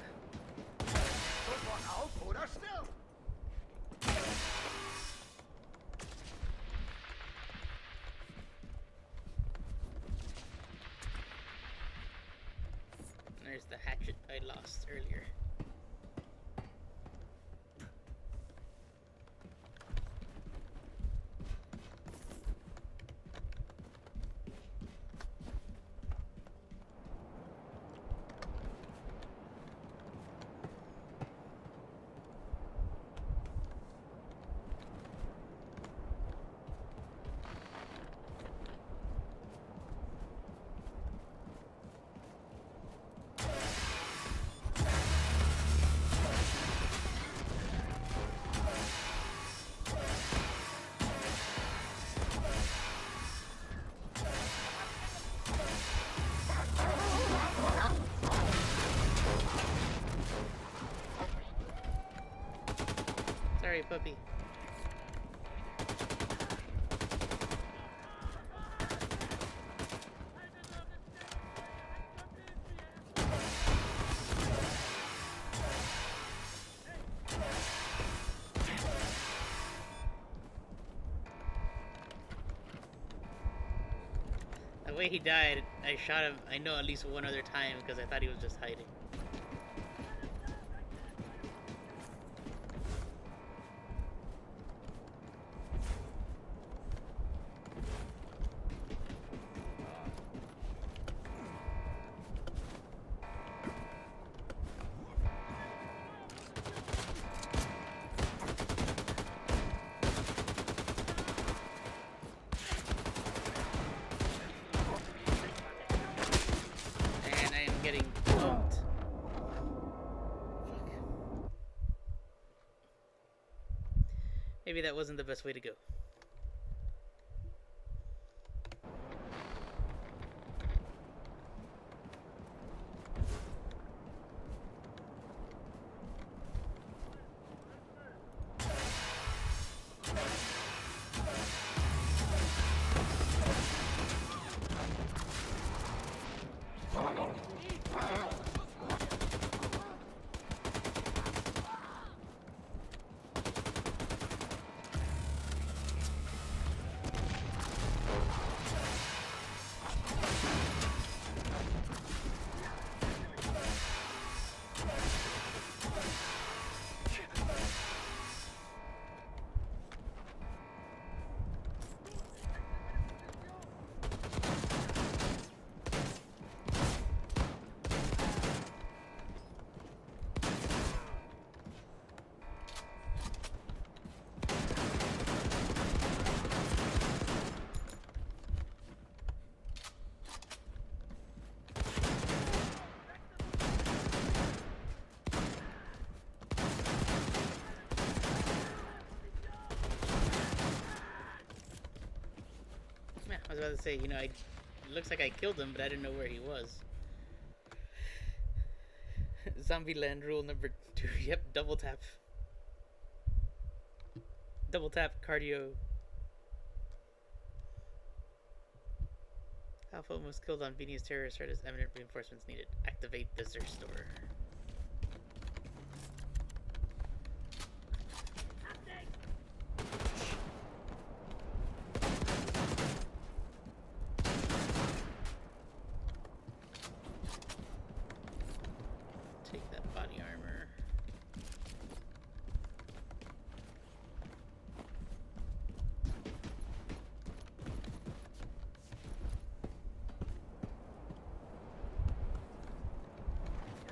There's the hatchet I lost earlier. Sorry, puppy. The way he died, I shot him, I know, at least one other time because I thought he was just hiding. Maybe that wasn't the best way to go. I was about to say, you know, it looks like I killed him, but I didn't know where he was. Zombieland rule number 2. Yep, double tap. Double tap cardio. Alpha was killed on Venia's terrorist threat as eminent reinforcements needed. Activate the Zer store.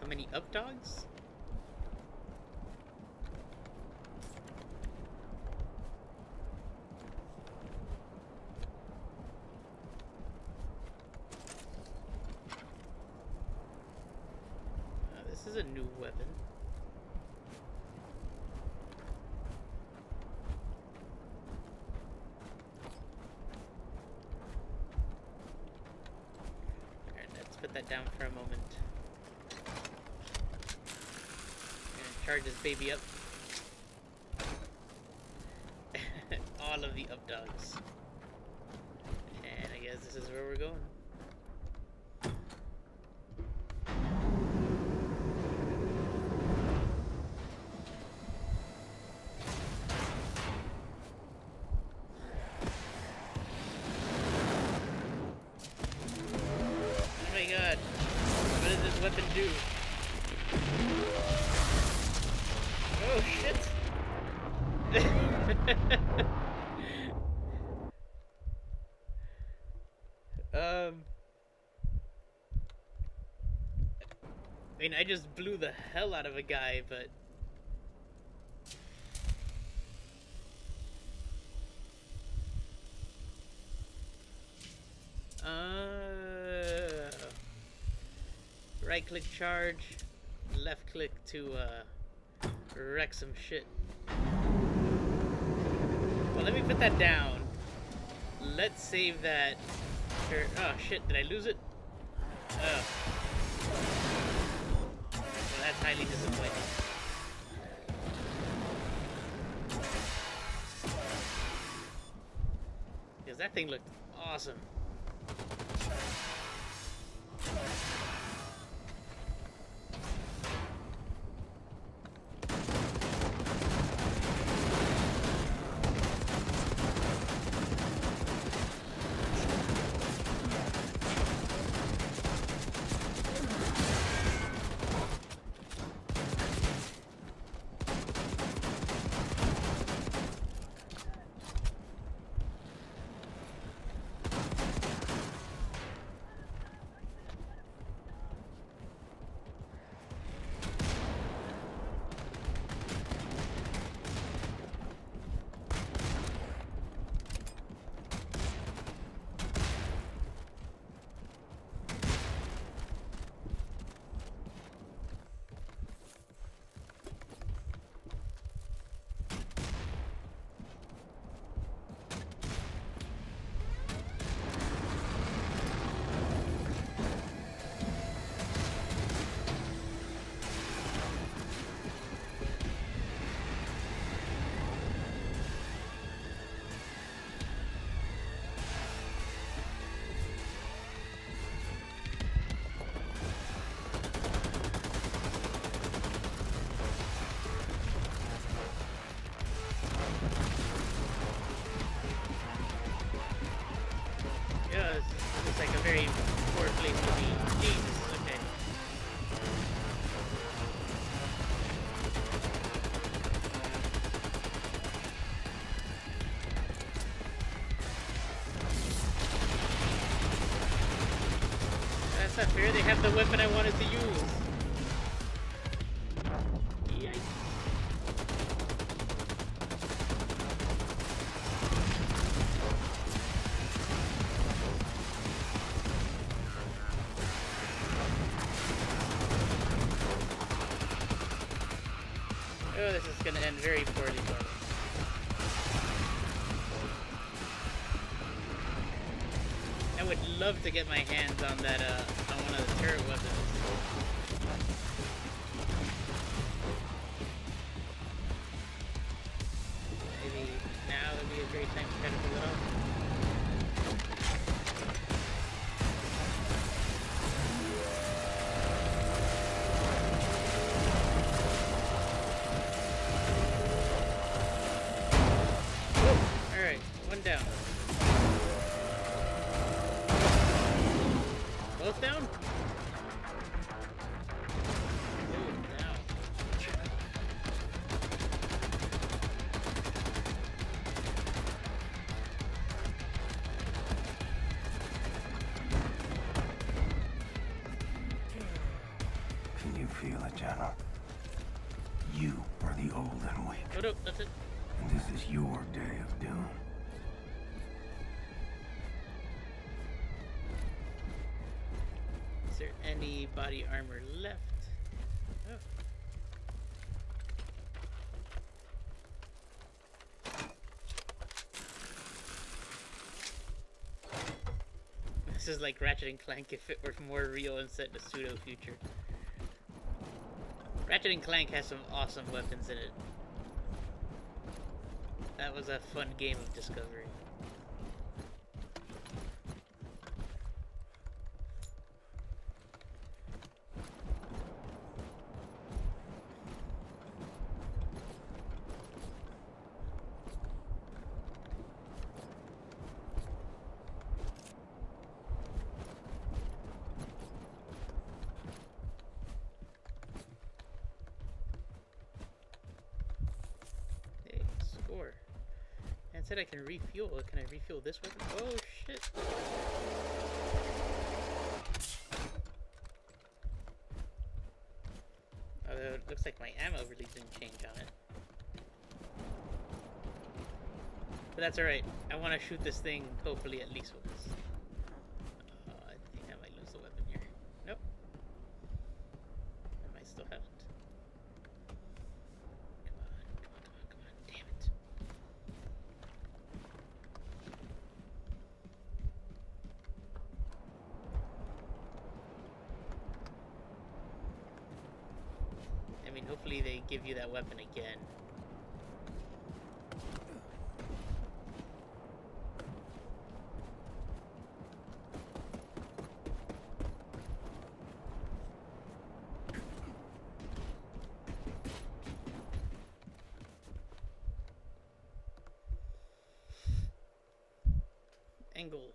Many up dogs? This is a new weapon. Alright, let's put that down for a moment. Charge this baby up. All of the up dogs. And I guess this is where we're going. Oh my god. What does this weapon do? Oh shit! I mean, I just blew the hell out of a guy, but... Right-click charge, left-click to, wreck some shit. Well, let me put that down. Let's save that. Sure. Oh shit, did I lose it? Oh. Well, that's highly disappointing. Because that thing looked awesome. not fair. They have the weapon I wanted to use. Yikes. Oh, this is gonna end very poorly for me. I would love to get my hands on that, on one of the turret weapons. Maybe now would be a great time to try to pull it off. Alright, one down. Both down? Ooh, down. Can you feel it, General? You are the old and weak. Oh no, that's it. And this is your day of doom. Is there any body armor left? Oh. This is like Ratchet and Clank if it were more real and set in a pseudo future. Ratchet and Clank has some awesome weapons in it. That was a fun game of discovery. Hey, score. And said I can refuel. Can I refuel this weapon? Oh shit. Although it looks like my ammo really didn't change on it. But that's alright. I want to shoot this thing hopefully at least once. I think I might lose the weapon here. Nope. I might still have it. Come on, damn it. I mean, hopefully they give you that weapon again. Engel.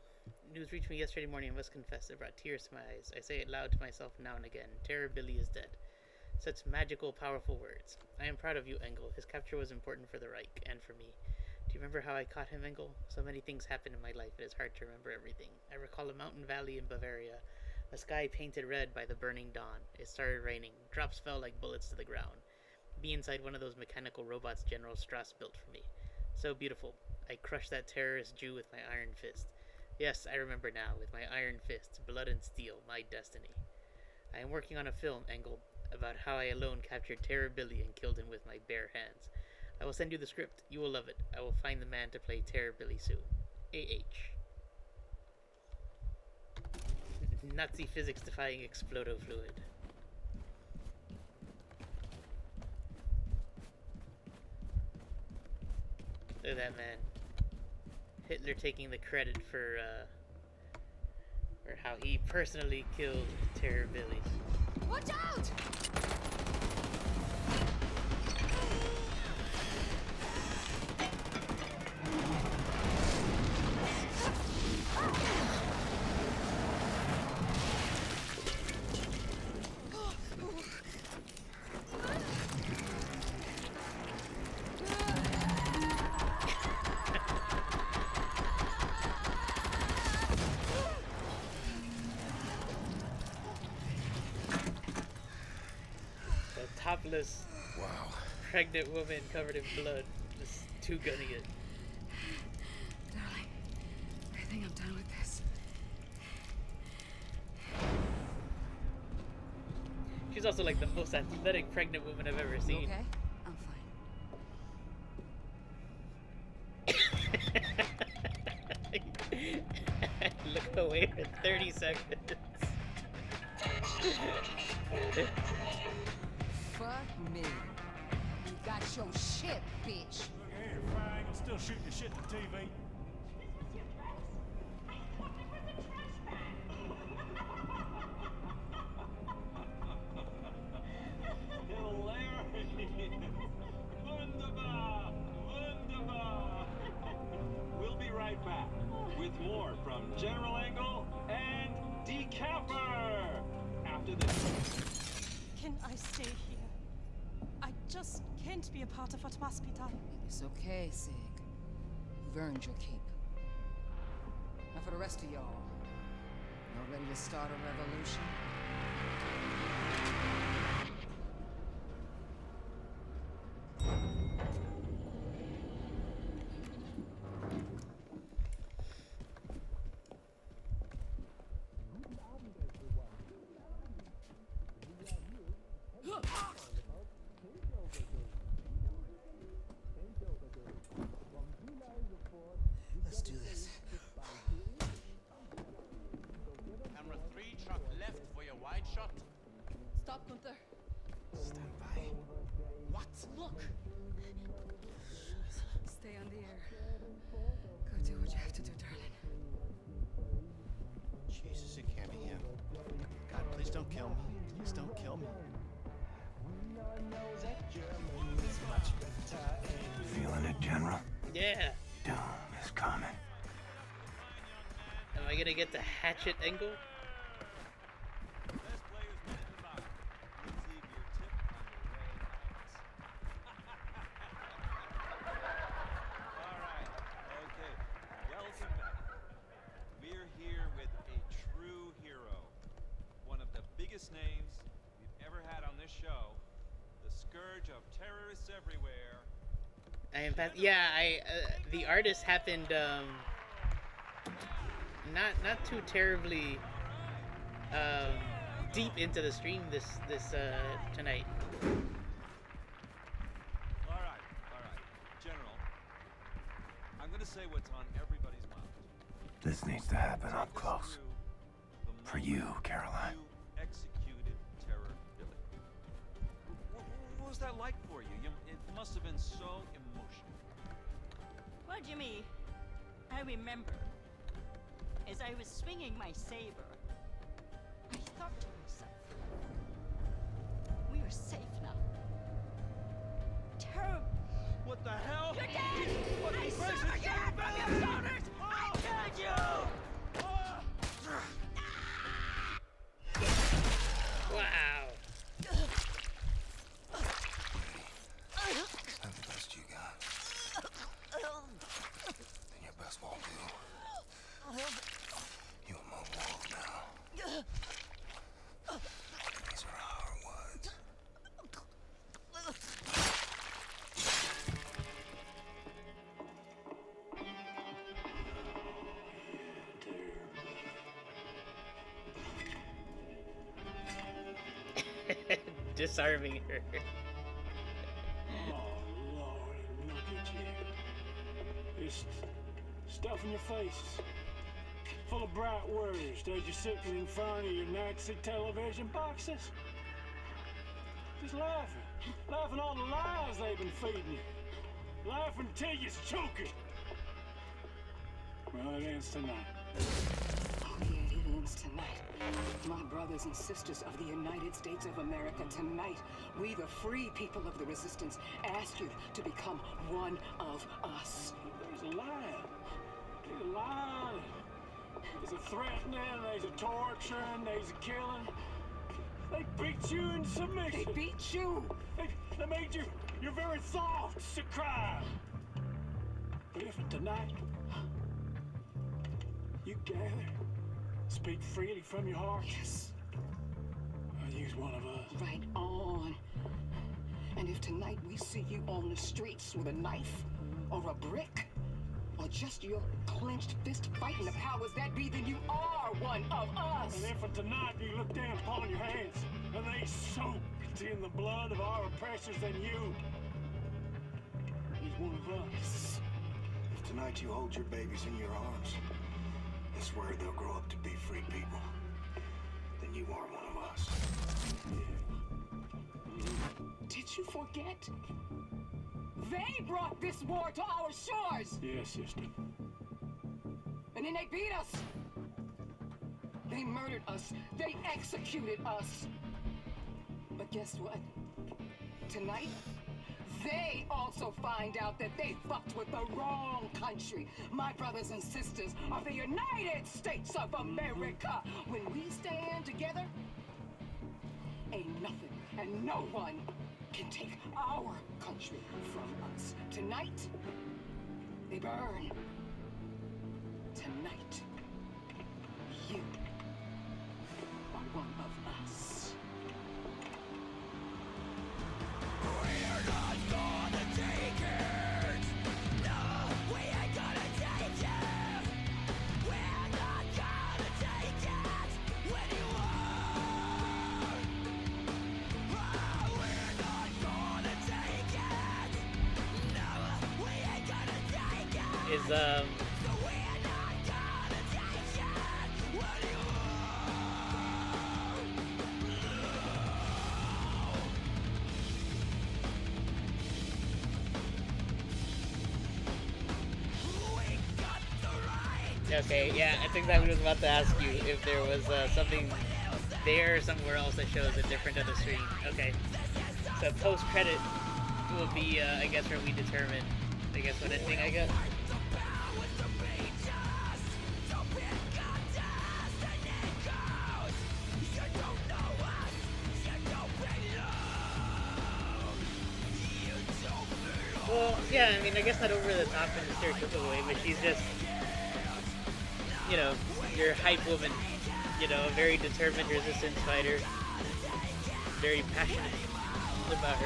News reached me yesterday morning. I must confess, it brought tears to my eyes. I say it loud to myself now and again. Terror Billy is dead. Such magical, powerful words. I am proud of you, Engel. His capture was important for the Reich, and for me. Do you remember how I caught him, Engel? So many things happened in my life, it is hard to remember everything. I recall a mountain valley in Bavaria, a sky painted red by the burning dawn. It started raining. Drops fell like bullets to the ground. Be inside one of those mechanical robots General Strauss built for me. So beautiful. I crushed that terrorist Jew with my iron fist. Yes, I remember now, with my iron fist, blood and steel, my destiny. I am working on a film, Engel, about how I alone captured Terror Billy and killed him with my bare hands. I will send you the script. You will love it. I will find the man to play Terror Billy soon. A.H. Nazi physics-defying explodo fluid. Look at that man. Hitler taking the credit for how he personally killed Terror Billy. Watch out! topless, pregnant woman covered in blood, just two-gunning it. Darling, I think I'm done with this. She's also like the most athletic pregnant woman I've ever seen. Okay, I'm fine. Look away for 30 seconds. Fuck me. You got your shit, bitch. Look here, Frank. I'm still shooting the shit to TV. Wunderbar! Wunderbar! We'll be right back with more from General Angle and Decapper after this. Can I stay here? I just can't be a part of what must be done. It's okay, Sig. You've earned your keep. Now for the rest of y'all. Y'all ready to start a revolution? Let's do this. Camera 3, truck left for your wide shot. Stop, Gunther. Stand by. What? Look. Stay on the air. Go do what you have to do, darling. Jesus, it can't be him. God, please don't kill me. Please don't kill me. Feeling it, General? Yeah. Doom is coming. Am I gonna get the hatchet angle? Welcome back. We're here with a true hero. One of the biggest names we've ever had on this show. The scourge of terrorists everywhere. I am the artist happened not too terribly deep into the stream this tonight. All right. General, I'm gonna say what's on everybody's mind. This needs to happen up close. For you, Caroline. You executed Terror Billy. What was that like for you? It must have been so emotional. Well, Jimmy, I remember, as I was swinging my saber, I thought to myself, we are safe now. Terror... What the hell? You're dead! I saw you from your shoulders! I killed you! Wow. Is that the best you got? Then your best won't do. You're my wolf now. These are our words. Disarming her. Oh, Lord, look at you. Just stuff in your faces. Full of bright words that you're sitting in front of your Nazi television boxes. Just laughing. Laughing all the lies they've been feeding you. Laughing till you're choking. Well, it ends tonight. Oh, yeah, it ends tonight. My brothers and sisters of the United States of America, tonight, we, the free people of the resistance, ask you to become one of us. There's a lie. There's a lie. There's a threatening, there's a torturing, there's a killing. They beat you in submission. They beat you. They made your very thoughts to cry. But if tonight you gather, speak freely from your heart. Yes. I'll use one of us. Right on. And if tonight we see you on the streets with a knife or a brick or just your clenched fist fighting the powers that be, then you are one of us. And if for tonight you look down upon your hands and they soaked in the blood of our oppressors, then you is one of us. If tonight you hold your babies in your arms and swear they'll grow up to be free people, then you are one of us. Did you forget? They brought this war to our shores! Yes, sister. And then they beat us! They murdered us. They executed us. But guess what? Tonight, they also find out that they fucked with the wrong country. My brothers and sisters of the United States of America. When we stand together, ain't nothing and no one can take our country from us. Tonight, they burn. Tonight, you are one of us. We're not gonna take it. No, we ain't gonna take it. We're not gonna take it when you are. Oh, we're not gonna take it. No, we ain't gonna take it. Is So we're not gonna take it when you okay? Yeah, I think that I was about to ask you if there was something there or somewhere else that shows a different other screen. Okay, so post credit will be, I guess, where we determine, I guess, what ending I got. Well, yeah, I mean, I guess not over the top in a stereotypical way, but she's just, you know, your hype woman, you know, a very determined resistance fighter, very passionate about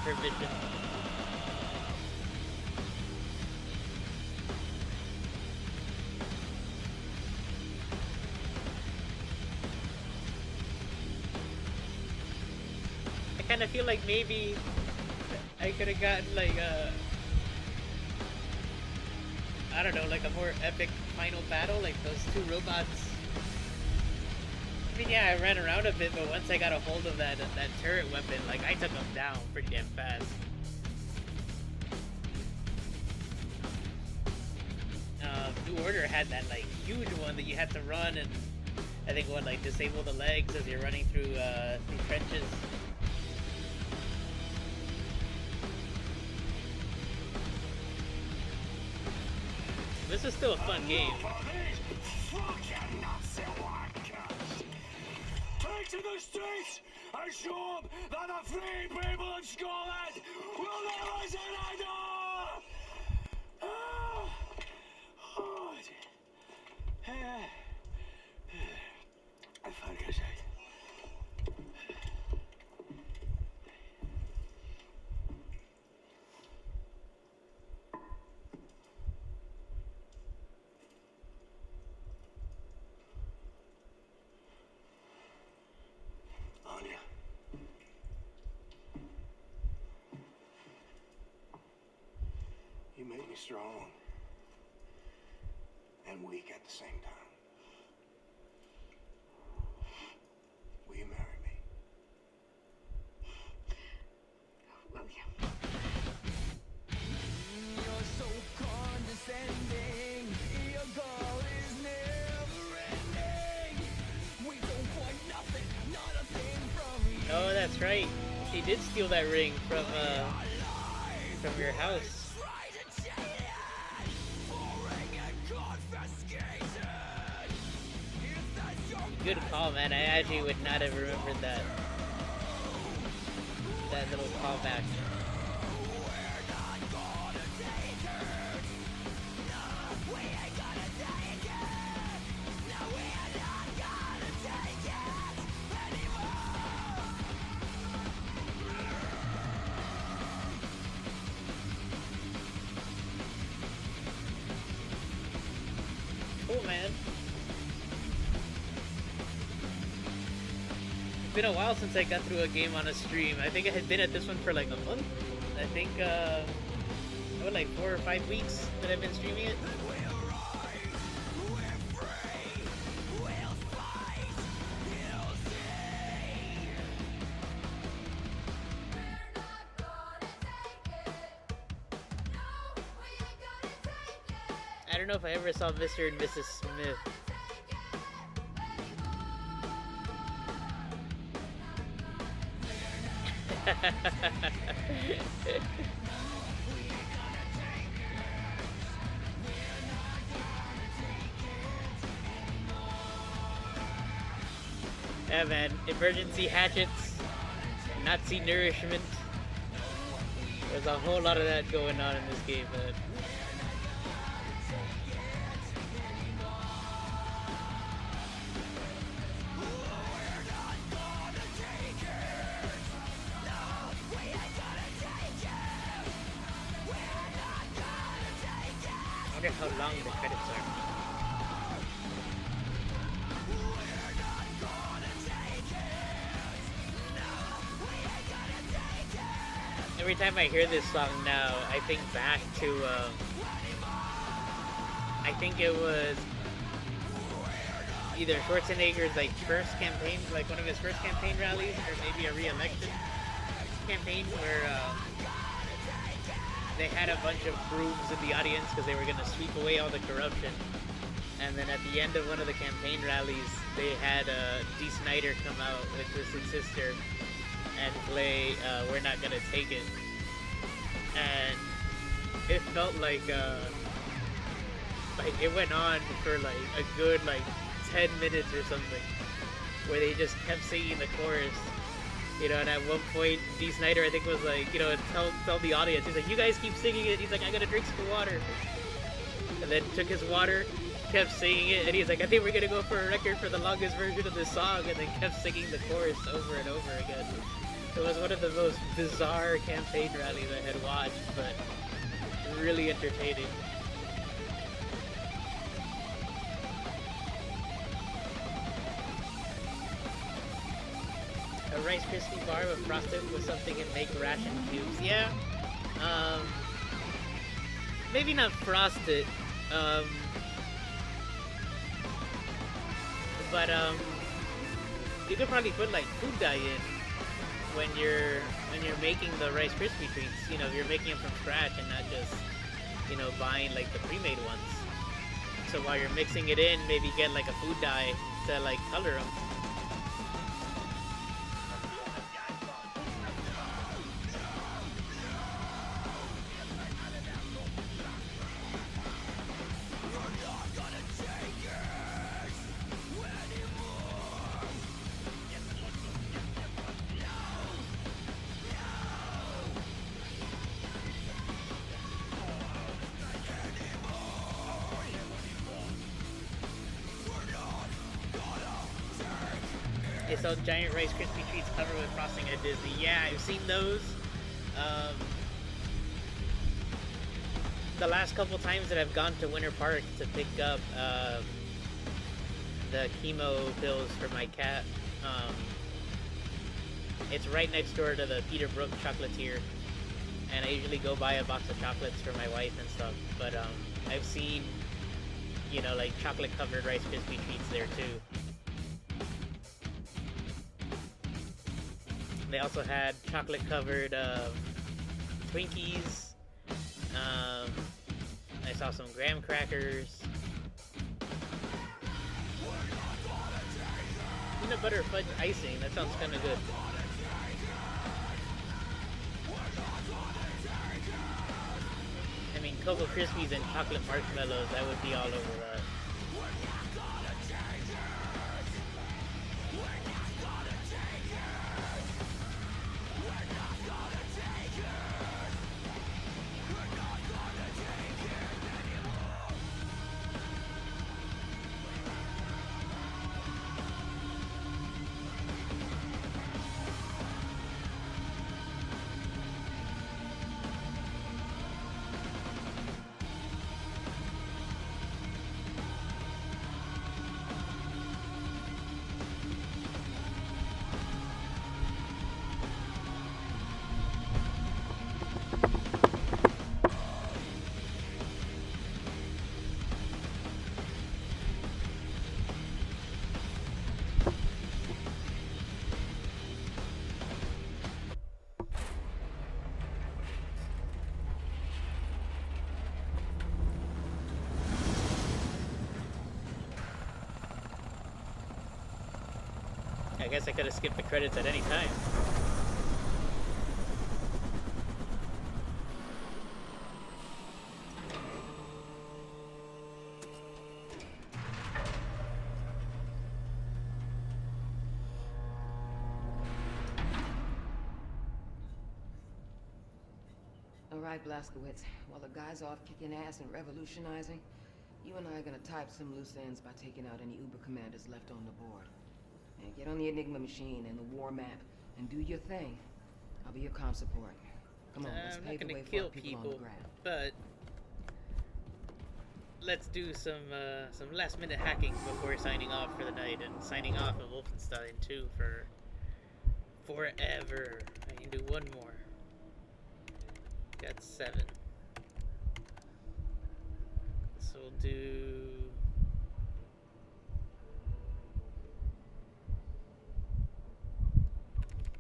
her mission. I kind of feel like maybe I could have gotten like I don't know, like a more epic final battle, like those two robots. I mean, yeah, I ran around a bit, but once I got a hold of that turret weapon, like I took them down pretty damn fast. New Order had that like huge one that you had to run and I think what, like disable the legs as you're running through the trenches. This is still a fun game. Take to the streets and show them that the free people in Scotland will never surrender! Fergus. Anya. You make me strong and weak at the same time. Will you marry me? William. You're so condescending. Your goal is never ending. We don't want nothing, not a thing from you. Oh, that's right. She did steal that ring from your house. Good call, man. I actually would not have remembered that little callback. man. It's been a while since I got through a game on a stream. I think I had been at this one for like a month. I think, like 4 or 5 weeks that I've been streaming it. I don't know if I ever saw Mr. and Mrs. Smith. Yeah, man. Emergency hatchets, Nazi nourishment. There's a whole lot of that going on in this game, man. I wonder how long the credits are. Every time I hear this song now, I think back to, I think it was either Schwarzenegger's like first campaign, like one of his first campaign rallies, or maybe a re-election campaign where they had a bunch of brooms in the audience because they were going to sweep away all the corruption. And then at the end of one of the campaign rallies, they had Dee Snider come out with Twisted Sister and play We're Not Gonna Take It. And it felt like it went on for like a good like 10 minutes or something, where they just kept singing the chorus. You know, and at one point, Dee Snider, I think, was like, you know, tell the audience, he's like, you guys keep singing it. He's like, I gotta drink some water. And then took his water, kept singing it, and he's like, I think we're gonna go for a record for the longest version of this song, and then kept singing the chorus over and over again. It was one of the most bizarre campaign rallies I had watched, but really entertaining. A Rice Krispie bar with frosted with something and make ration cubes. Yeah. Maybe not frosted. But you could probably put like food dye in when you're making the Rice Krispie treats. You know, if you're making them from scratch and not just, you know, buying like the pre-made ones. So while you're mixing it in, maybe get like a food dye to like color them. They sell giant Rice Krispie treats covered with frosting at Disney. Yeah, I've seen those. The last couple times that I've gone to Winter Park to pick up the chemo pills for my cat, it's right next door to the Peter Brook chocolatier, and I usually go buy a box of chocolates for my wife and stuff. But I've seen, you know, like chocolate covered Rice Krispie treats there too. They also had chocolate-covered Twinkies. I saw some graham crackers. Peanut butter fudge icing. That sounds kind of good. I mean, Cocoa Krispies and chocolate marshmallows. I would be all over that. I guess I could have skipped the credits at any time. All right, Blazkowicz. While the guy's off kicking ass and revolutionizing, you and I are gonna type some loose ends by taking out any Uber commanders left on the board. And get on the Enigma machine and the war map and do your thing. I'll be your comm support. Come on, let's I'm pave not the gonna way for kill our people on the people, ground. but let's do some last minute hacking before signing off for the night and signing off of Wolfenstein 2 for forever. I can do one more. Got 7. So we'll do.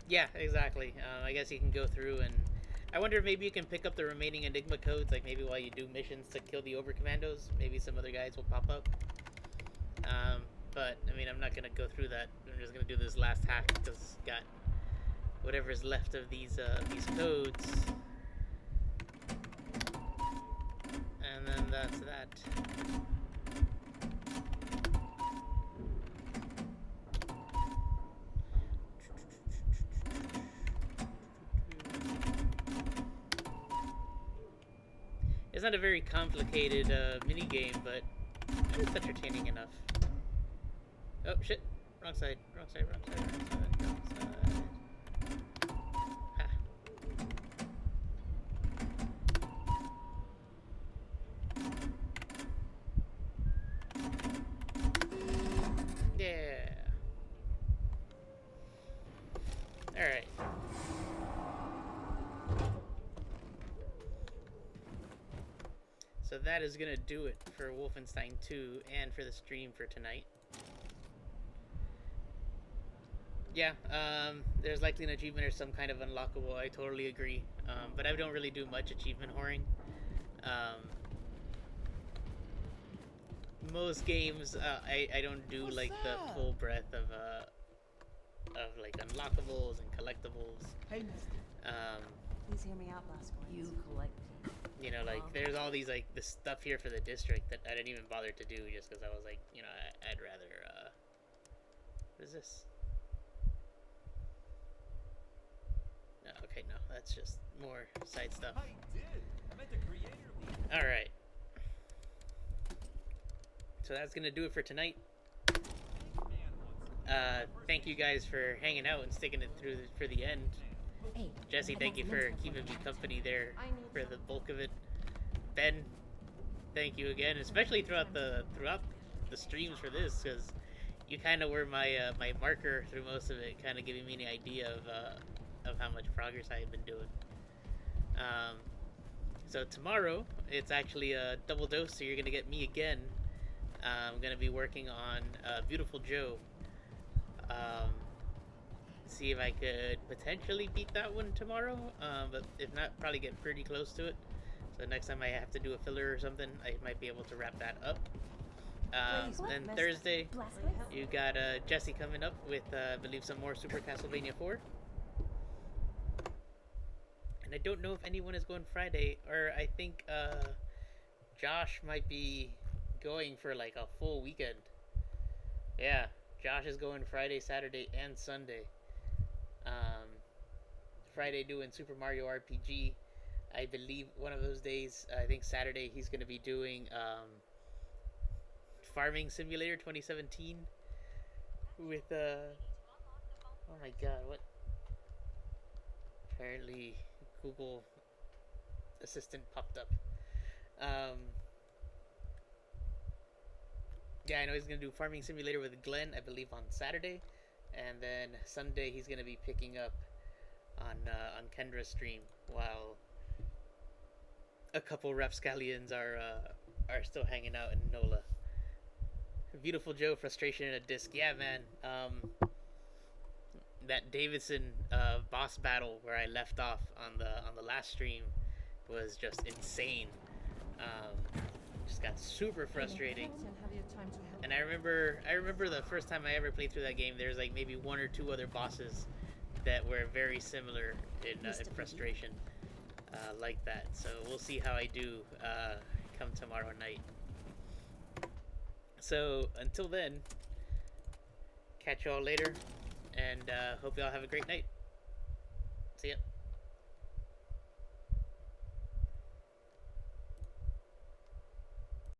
Yeah, exactly. I guess you can go through and I wonder if maybe you can pick up the remaining Enigma codes, like maybe while you do missions to kill the Overcommandos, maybe some other guys will pop up. But I mean, I'm not gonna go through that. I'm just gonna do this last hack because got whatever's left of these codes, and then that's that. It's not a very complicated mini game, but it's entertaining enough. Oh shit! Wrong side. Wrong side. Wrong side. Wrong side. Wrong side. Ha. Yeah. All right. So that is gonna do it for Wolfenstein 2 and for the stream for tonight. Yeah, there's likely an achievement or some kind of unlockable. I totally agree. But I don't really do much achievement whoring. Most games, I don't do like the full breadth of like unlockables and collectibles. Hey, please hear me out, Blazkowicz. You collect. You know, like, there's all these, like, this stuff here for the district that I didn't even bother to do just because I was like, you know, I'd rather, what is this? No, okay, no, that's just more side stuff. I did. I meant the creator lead. Alright. So that's gonna do it for tonight. Thank you guys for hanging out and sticking it through for the end. Hey, Jesse, thank you for keeping me company there for the bulk of it. Ben, thank you again, especially throughout the streams for this, because you kind of were my my marker through most of it, kind of giving me an idea of how much progress I had been doing. So tomorrow it's actually a double dose, so you're gonna get me again. I'm gonna be working on Beautiful Joe. See if I could potentially beat that one tomorrow, but if not, probably get pretty close to it. So next time I have to do a filler or something, I might be able to wrap that up. Then Thursday, you got Jesse coming up with, I believe, some more Super Castlevania 4. And I don't know if anyone is going Friday, or I think Josh might be going for like a full weekend. Yeah, Josh is going Friday, Saturday, and Sunday. Friday doing Super Mario RPG. I believe one of those days, I think Saturday, he's going to be doing Farming Simulator 2017 with, oh my god, what? Apparently Google Assistant popped up. Yeah, I know he's going to do Farming Simulator with Glenn, I believe, on Saturday. And then Sunday he's going to be picking up on Kendra's stream, while a couple rapscallions are still hanging out in NOLA. Beautiful Joe, frustration in a disc. Yeah, man. That Davidson boss battle where I left off on the last stream was just insane. just got super frustrating. And I remember the first time I ever played through that game, there's like maybe 1 or 2 other bosses that were very similar in frustration, like that. So we'll see how I do come tomorrow night. So until then, catch y'all later, and hope y'all have a great night. See ya.